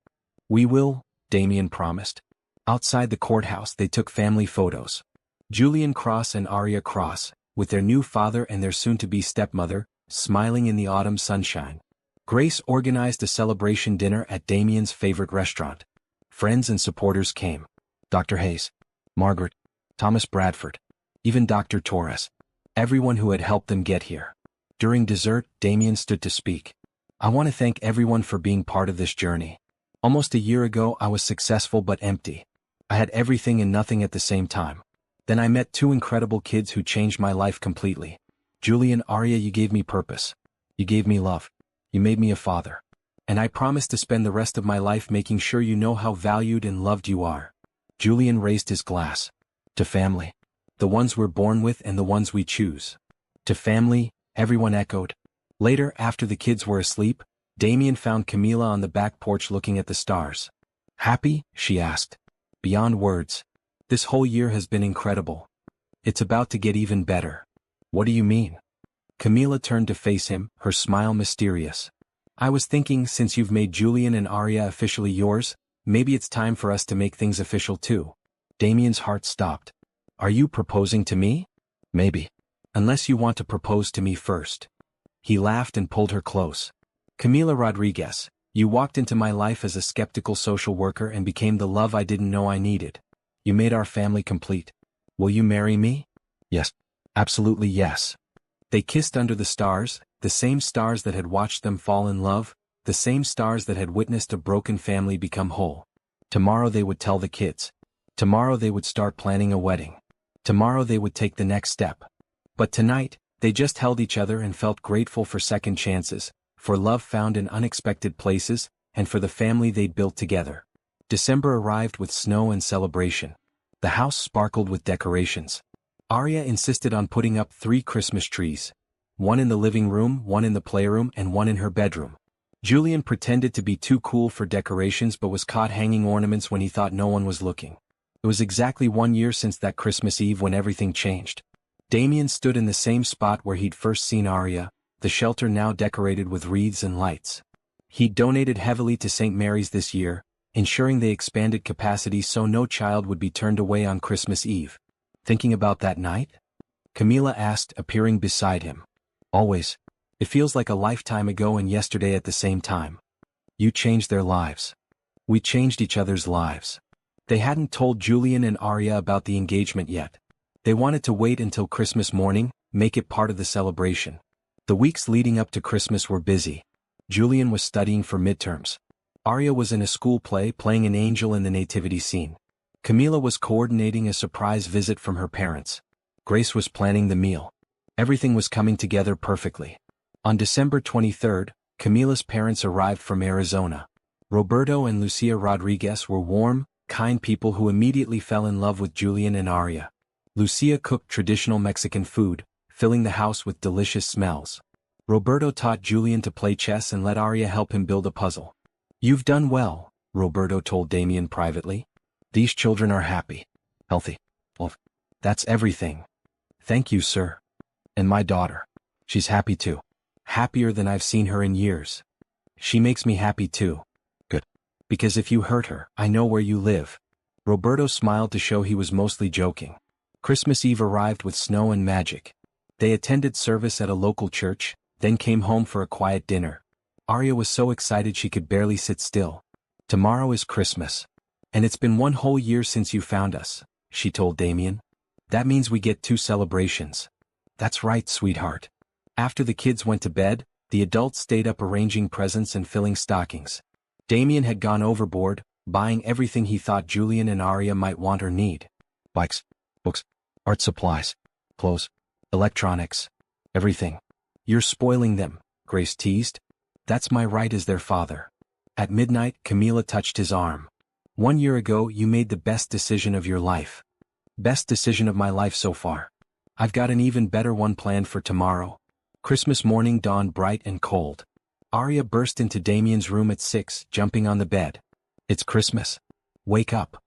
We will, Damien promised. Outside the courthouse they took family photos. Julian Cross and Arya Cross, with their new father and their soon-to-be stepmother, smiling in the autumn sunshine. Grace organized a celebration dinner at Damien's favorite restaurant. Friends and supporters came. Dr. Hayes, Margaret, Thomas Bradford, even Dr. Torres. Everyone who had helped them get here. During dessert, Damien stood to speak. I want to thank everyone for being part of this journey. Almost a year ago I was successful but empty. I had everything and nothing at the same time. Then I met 2 incredible kids who changed my life completely. Julian, Arya, you gave me purpose. You gave me love. You made me a father. And I promise to spend the rest of my life making sure you know how valued and loved you are. Julian raised his glass. To family. The ones we're born with and the ones we choose. To family, everyone echoed. Later, after the kids were asleep, Damien found Camila on the back porch looking at the stars. Happy? She asked. Beyond words. This whole year has been incredible. It's about to get even better. What do you mean? Camila turned to face him, her smile mysterious. I was thinking, since you've made Julian and Arya officially yours, maybe it's time for us to make things official too. Damien's heart stopped. Are you proposing to me? Maybe. Unless you want to propose to me first. He laughed and pulled her close. Camila Rodriguez, you walked into my life as a skeptical social worker and became the love I didn't know I needed. You made our family complete. Will you marry me? Yes. Absolutely yes. They kissed under the stars, the same stars that had watched them fall in love, the same stars that had witnessed a broken family become whole. Tomorrow they would tell the kids. Tomorrow they would start planning a wedding. Tomorrow they would take the next step. But tonight, they just held each other and felt grateful for second chances, for love found in unexpected places, and for the family they'd built together. December arrived with snow and celebration. The house sparkled with decorations. Arya insisted on putting up 3 Christmas trees. One in the living room, one in the playroom, and one in her bedroom. Julian pretended to be too cool for decorations but was caught hanging ornaments when he thought no one was looking. It was exactly 1 year since that Christmas Eve when everything changed. Damien stood in the same spot where he'd first seen Arya, the shelter now decorated with wreaths and lights. He'd donated heavily to St. Mary's this year, ensuring they expanded capacity so no child would be turned away on Christmas Eve. Thinking about that night? Camila asked, appearing beside him. Always. It feels like a lifetime ago and yesterday at the same time. You changed their lives. We changed each other's lives. They hadn't told Julian and Arya about the engagement yet. They wanted to wait until Christmas morning, make it part of the celebration. The weeks leading up to Christmas were busy. Julian was studying for midterms. Arya was in a school play playing an angel in the nativity scene. Camila was coordinating a surprise visit from her parents. Grace was planning the meal. Everything was coming together perfectly. On December 23rd, Camila's parents arrived from Arizona. Roberto and Lucia Rodriguez were warm, kind people who immediately fell in love with Julian and Arya. Lucia cooked traditional Mexican food, filling the house with delicious smells. Roberto taught Julian to play chess and let Arya help him build a puzzle. You've done well, Roberto told Damien privately. These children are happy. Healthy. Well, that's everything. Thank you, sir. And my daughter. She's happy too. Happier than I've seen her in years. She makes me happy too. Good. Because if you hurt her, I know where you live. Roberto smiled to show he was mostly joking. Christmas Eve arrived with snow and magic. They attended service at a local church, then came home for a quiet dinner. Arya was so excited she could barely sit still. Tomorrow is Christmas. And it's been one whole year since you found us, she told Damien. That means we get 2 celebrations. That's right, sweetheart. After the kids went to bed, the adults stayed up arranging presents and filling stockings. Damien had gone overboard, buying everything he thought Julian and Arya might want or need. Bikes, books, art supplies, clothes, electronics, everything. You're spoiling them, Grace teased. That's my right as their father. At midnight, Camila touched his arm. 1 year ago you made the best decision of your life. Best decision of my life so far. I've got an even better one planned for tomorrow. Christmas morning dawned bright and cold. Arya burst into Damien's room at 6, jumping on the bed. It's Christmas. Wake up.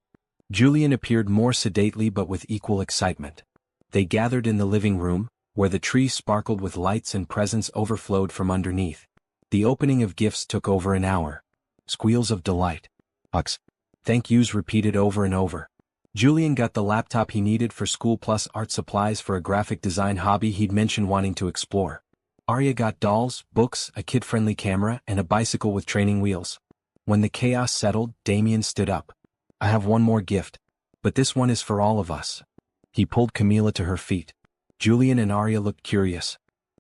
Julian appeared more sedately but with equal excitement. They gathered in the living room, where the tree sparkled with lights and presents overflowed from underneath. The opening of gifts took over an hour. Squeals of delight. Hugs. Thank yous repeated over and over. Julian got the laptop he needed for school plus art supplies for a graphic design hobby he'd mentioned wanting to explore. Arya got dolls, books, a kid-friendly camera, and a bicycle with training wheels. When the chaos settled, Damien stood up. I have one more gift. But this one is for all of us. He pulled Camila to her feet. Julian and Arya looked curious.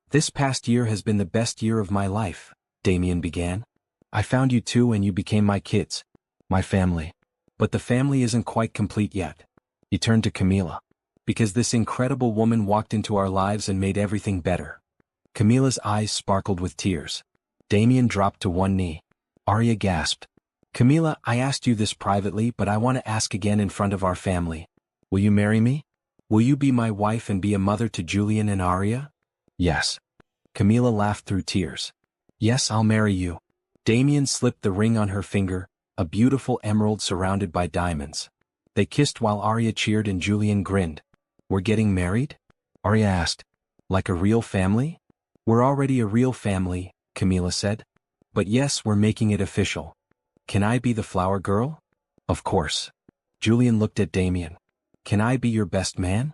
This past year has been the best year of my life, Damien began. I found you too and you became my kids. My family. But the family isn't quite complete yet. He turned to Camila. Because this incredible woman walked into our lives and made everything better. Camila's eyes sparkled with tears. Damien dropped to one knee. Arya gasped. Camila, I asked you this privately but I want to ask again in front of our family. Will you marry me? Will you be my wife and be a mother to Julian and Arya? Yes. Camila laughed through tears. Yes, I'll marry you. Damien slipped the ring on her finger, a beautiful emerald surrounded by diamonds. They kissed while Arya cheered and Julian grinned. We're getting married? Arya asked. Like a real family? We're already a real family, Camila said. But yes, we're making it official. Can I be the flower girl? Of course. Julian looked at Damien. Can I be your best man?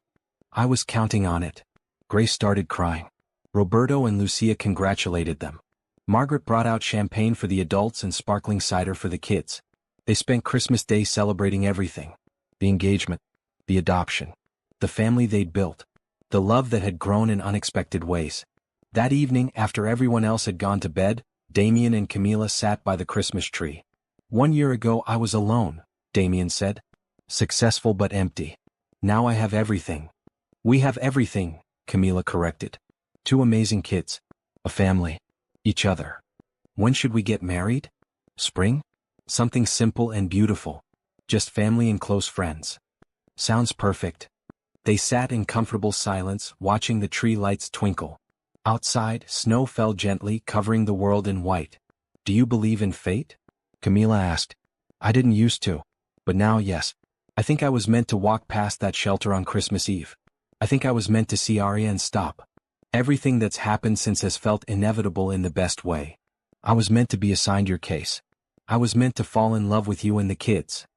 I was counting on it. Grace started crying. Roberto and Lucia congratulated them. Margaret brought out champagne for the adults and sparkling cider for the kids. They spent Christmas Day celebrating everything. The engagement. The adoption. The family they'd built. The love that had grown in unexpected ways. That evening, after everyone else had gone to bed, Damien and Camila sat by the Christmas tree. 1 year ago I was alone, Damien said. Successful but empty. Now I have everything. We have everything, Camila corrected. 2 amazing kids. A family. Each other. When should we get married? Spring? Something simple and beautiful. Just family and close friends. Sounds perfect. They sat in comfortable silence, watching the tree lights twinkle. Outside, snow fell gently, covering the world in white. Do you believe in fate? Camila asked. I didn't used to. But now yes. I think I was meant to walk past that shelter on Christmas Eve. I think I was meant to see Arya and stop. Everything that's happened since has felt inevitable in the best way. I was meant to be assigned your case. I was meant to fall in love with you and the kids.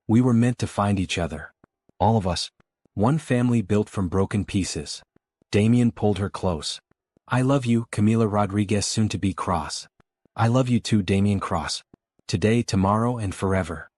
We were meant to find each other. All of us. One family built from broken pieces. Damien pulled her close. I love you, Camila Rodriguez, soon to be Cross. I love you too, Damien Cross. Today, tomorrow, and forever.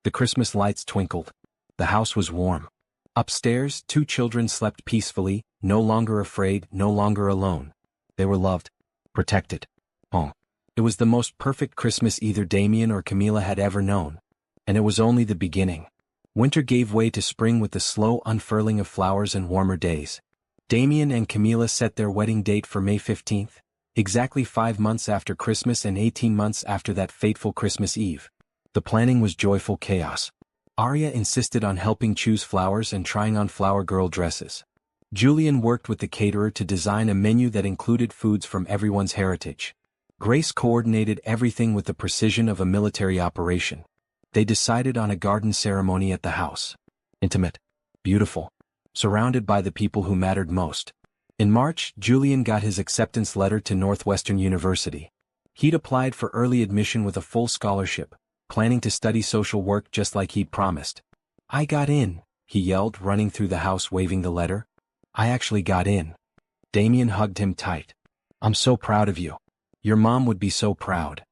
The Christmas lights twinkled. The house was warm. Upstairs, 2 children slept peacefully, no longer afraid, no longer alone. They were loved. Protected. Oh. It was the most perfect Christmas either Damien or Camila had ever known. And it was only the beginning. Winter gave way to spring with the slow unfurling of flowers and warmer days. Damien and Camila set their wedding date for May 15th, exactly 5 months after Christmas and 18 months after that fateful Christmas Eve. The planning was joyful chaos. Arya insisted on helping choose flowers and trying on flower girl dresses. Julian worked with the caterer to design a menu that included foods from everyone's heritage. Grace coordinated everything with the precision of a military operation. They decided on a garden ceremony at the house. Intimate. Beautiful. Surrounded by the people who mattered most. In March, Julian got his acceptance letter to Northwestern University. He'd applied for early admission with a full scholarship, planning to study social work just like he'd promised. "I got in," he yelled, running through the house waving the letter. "I actually got in." Damien hugged him tight. "I'm so proud of you. Your mom would be so proud.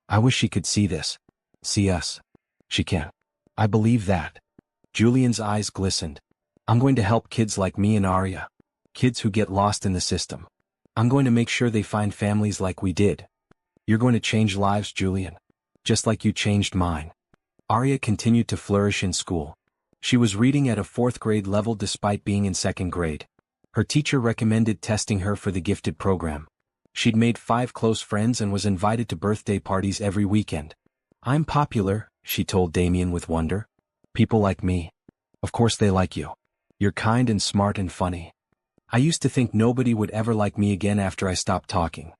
I wish she could see this. See us. She can. I believe that." Julian's eyes glistened. "I'm going to help kids like me and Arya. Kids who get lost in the system. I'm going to make sure they find families like we did. You're going to change lives, Julian. Just like you changed mine." Arya continued to flourish in school. She was reading at a 4th grade level despite being in 2nd grade. Her teacher recommended testing her for the gifted program. She'd made 5 close friends and was invited to birthday parties every weekend. "I'm popular," she told Damien with wonder. "People like me. Of course they like you. You're kind and smart and funny. I used to think nobody would ever like me again after I stopped talking.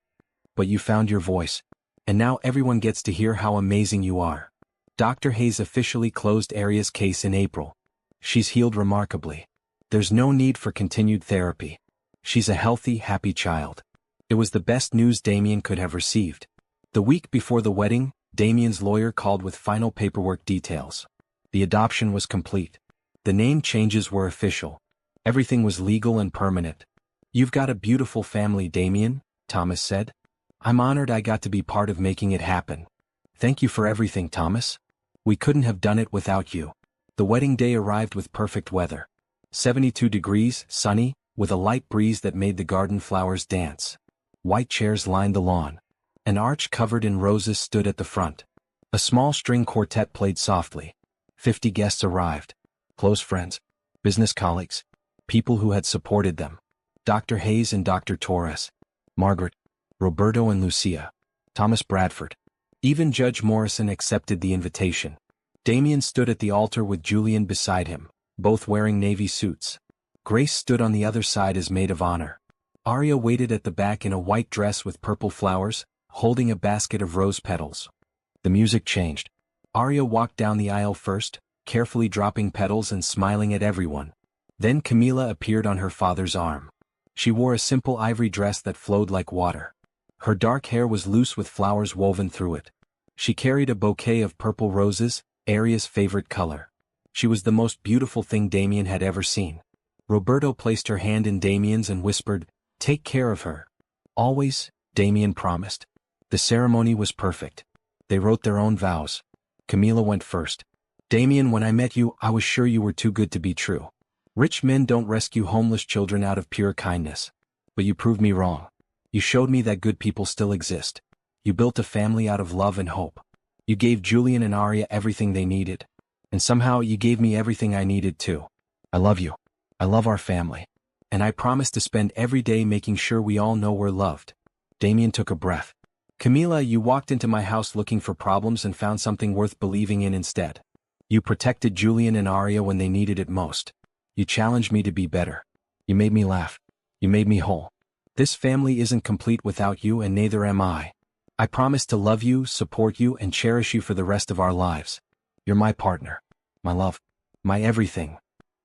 But you found your voice. And now everyone gets to hear how amazing you are." Dr. Hayes officially closed Arya's case in April. "She's healed remarkably. There's no need for continued therapy. She's a healthy, happy child." It was the best news Damien could have received. The week before the wedding, Damien's lawyer called with final paperwork details. The adoption was complete. The name changes were official. Everything was legal and permanent. "You've got a beautiful family, Damien," Thomas said. "I'm honored I got to be part of making it happen. Thank you for everything, Thomas. We couldn't have done it without you." The wedding day arrived with perfect weather. 72 degrees, sunny, with a light breeze that made the garden flowers dance. White chairs lined the lawn. An arch covered in roses stood at the front. A small string quartet played softly. 50 guests arrived. Close friends. Business colleagues. People who had supported them. Dr. Hayes and Dr. Torres. Margaret. Roberto and Lucia. Thomas Bradford. Even Judge Morrison accepted the invitation. Damien stood at the altar with Julian beside him, both wearing navy suits. Grace stood on the other side as maid of honor. Arya waited at the back in a white dress with purple flowers, holding a basket of rose petals. The music changed. Arya walked down the aisle first, carefully dropping petals and smiling at everyone. Then Camila appeared on her father's arm. She wore a simple ivory dress that flowed like water. Her dark hair was loose with flowers woven through it. She carried a bouquet of purple roses, Arya's favorite color. She was the most beautiful thing Damien had ever seen. Roberto placed her hand in Damien's and whispered, "Take care of her." "Always," Damien promised. The ceremony was perfect. They wrote their own vows. Camila went first. "Damien, when I met you, I was sure you were too good to be true. Rich men don't rescue homeless children out of pure kindness. But you proved me wrong. You showed me that good people still exist. You built a family out of love and hope. You gave Julian and Arya everything they needed. And somehow you gave me everything I needed too. I love you. I love our family. And I promise to spend every day making sure we all know we're loved." Damien took a breath. "Camila, you walked into my house looking for problems and found something worth believing in instead. You protected Julian and Arya when they needed it most. You challenged me to be better. You made me laugh. You made me whole. This family isn't complete without you, and neither am I. I promise to love you, support you, and cherish you for the rest of our lives. You're my partner. My love. My everything."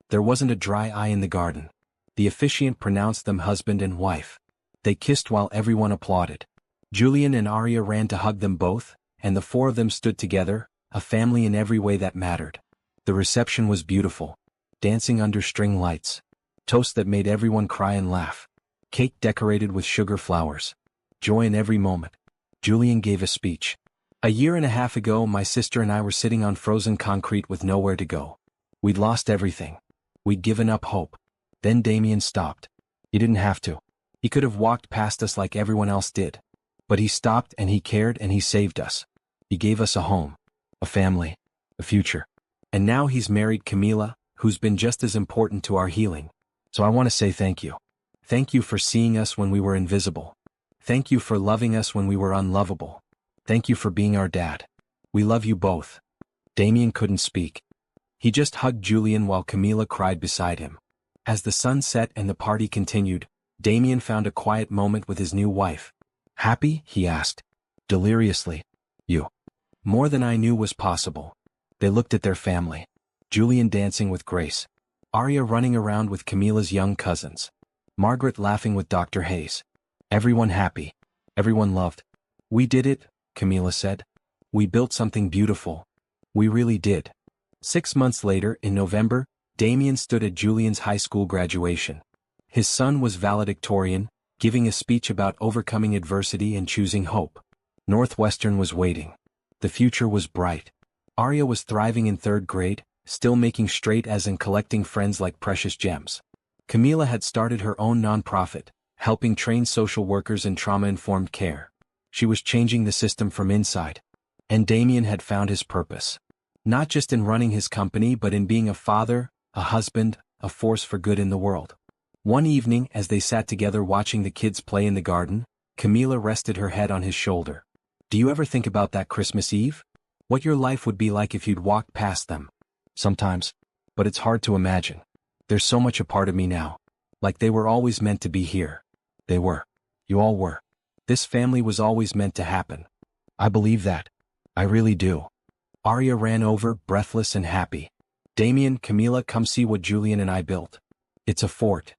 There wasn't a dry eye in the garden. The officiant pronounced them husband and wife. They kissed while everyone applauded. Julian and Arya ran to hug them both, and the 4 of them stood together, a family in every way that mattered. The reception was beautiful. Dancing under string lights. Toasts that made everyone cry and laugh. Cake decorated with sugar flowers. Joy in every moment. Julian gave a speech. "A year and a half ago, my sister and I were sitting on frozen concrete with nowhere to go. We'd lost everything. We'd given up hope." Then Damien stopped. He didn't have to. He could have walked past us like everyone else did. But he stopped and he cared and he saved us. He gave us a home, a family, a future. And now he's married Camila, who's been just as important to our healing. So I want to say thank you. Thank you for seeing us when we were invisible. Thank you for loving us when we were unlovable. Thank you for being our dad. We love you both." Damien couldn't speak. He just hugged Julian while Camila cried beside him. As the sun set and the party continued, Damien found a quiet moment with his new wife. "Happy?" he asked. deliriously. You. More than I knew was possible. They looked at their family. Julian dancing with Grace. Arya running around with Camilla's young cousins. Margaret laughing with Dr. Hayes. Everyone happy. Everyone loved. We did it, Camilla said. We built something beautiful. We really did. 6 months later, in November, Damien stood at Julian's high school graduation. His son was valedictorian, giving a speech about overcoming adversity and choosing hope. Northwestern was waiting. The future was bright. Arya was thriving in 3rd grade, still making straight A's and collecting friends like precious gems. Camilla had started her own nonprofit, helping train social workers in trauma-informed care. She was changing the system from inside. And Damien had found his purpose. Not just in running his company but in being a father, a husband, a force for good in the world. One evening, as they sat together watching the kids play in the garden, Camilla rested her head on his shoulder. Do you ever think about that Christmas Eve? What your life would be like if you'd walked past them? Sometimes. But it's hard to imagine. There's so much a part of me now. Like they were always meant to be here. They were. You all were. This family was always meant to happen. I believe that. I really do. Arya ran over, breathless and happy. Damien, Camilla, come see what Julian and I built. It's a fort.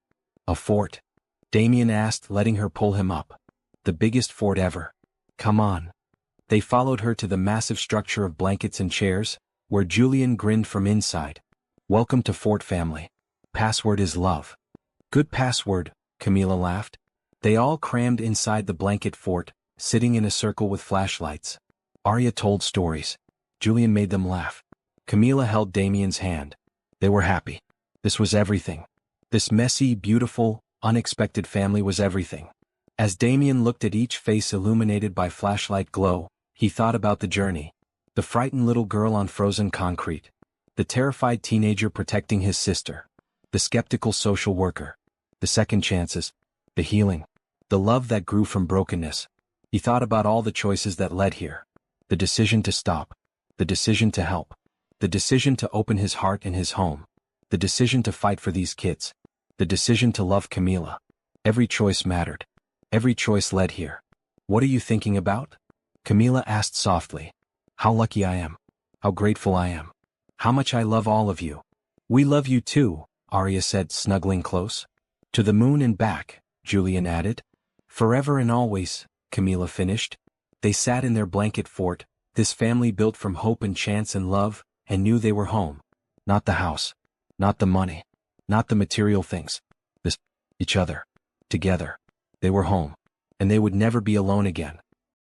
A fort? Damien asked, letting her pull him up. The biggest fort ever. Come on. They followed her to the massive structure of blankets and chairs, where Julian grinned from inside. Welcome to Fort Family. Password is love. Good password, Camilla laughed. They all crammed inside the blanket fort, sitting in a circle with flashlights. Arya told stories. Julian made them laugh. Camilla held Damien's hand. They were happy. This was everything. This messy, beautiful, unexpected family was everything. As Damien looked at each face illuminated by flashlight glow, he thought about the journey. The frightened little girl on frozen concrete. The terrified teenager protecting his sister. The skeptical social worker. The second chances. The healing. The love that grew from brokenness. He thought about all the choices that led here. The decision to stop. The decision to help. The decision to open his heart and his home. The decision to fight for these kids. The decision to love Camilla. Every choice mattered. Every choice led here. What are you thinking about? Camilla asked softly. How lucky I am. How grateful I am. How much I love all of you. We love you too, Arya said, snuggling close. To the moon and back, Julian added. Forever and always, Camilla finished. They sat in their blanket fort, this family built from hope and chance and love, and knew they were home. Not the house. Not the money. Not the material things. Each other. Together. They were home. And they would never be alone again.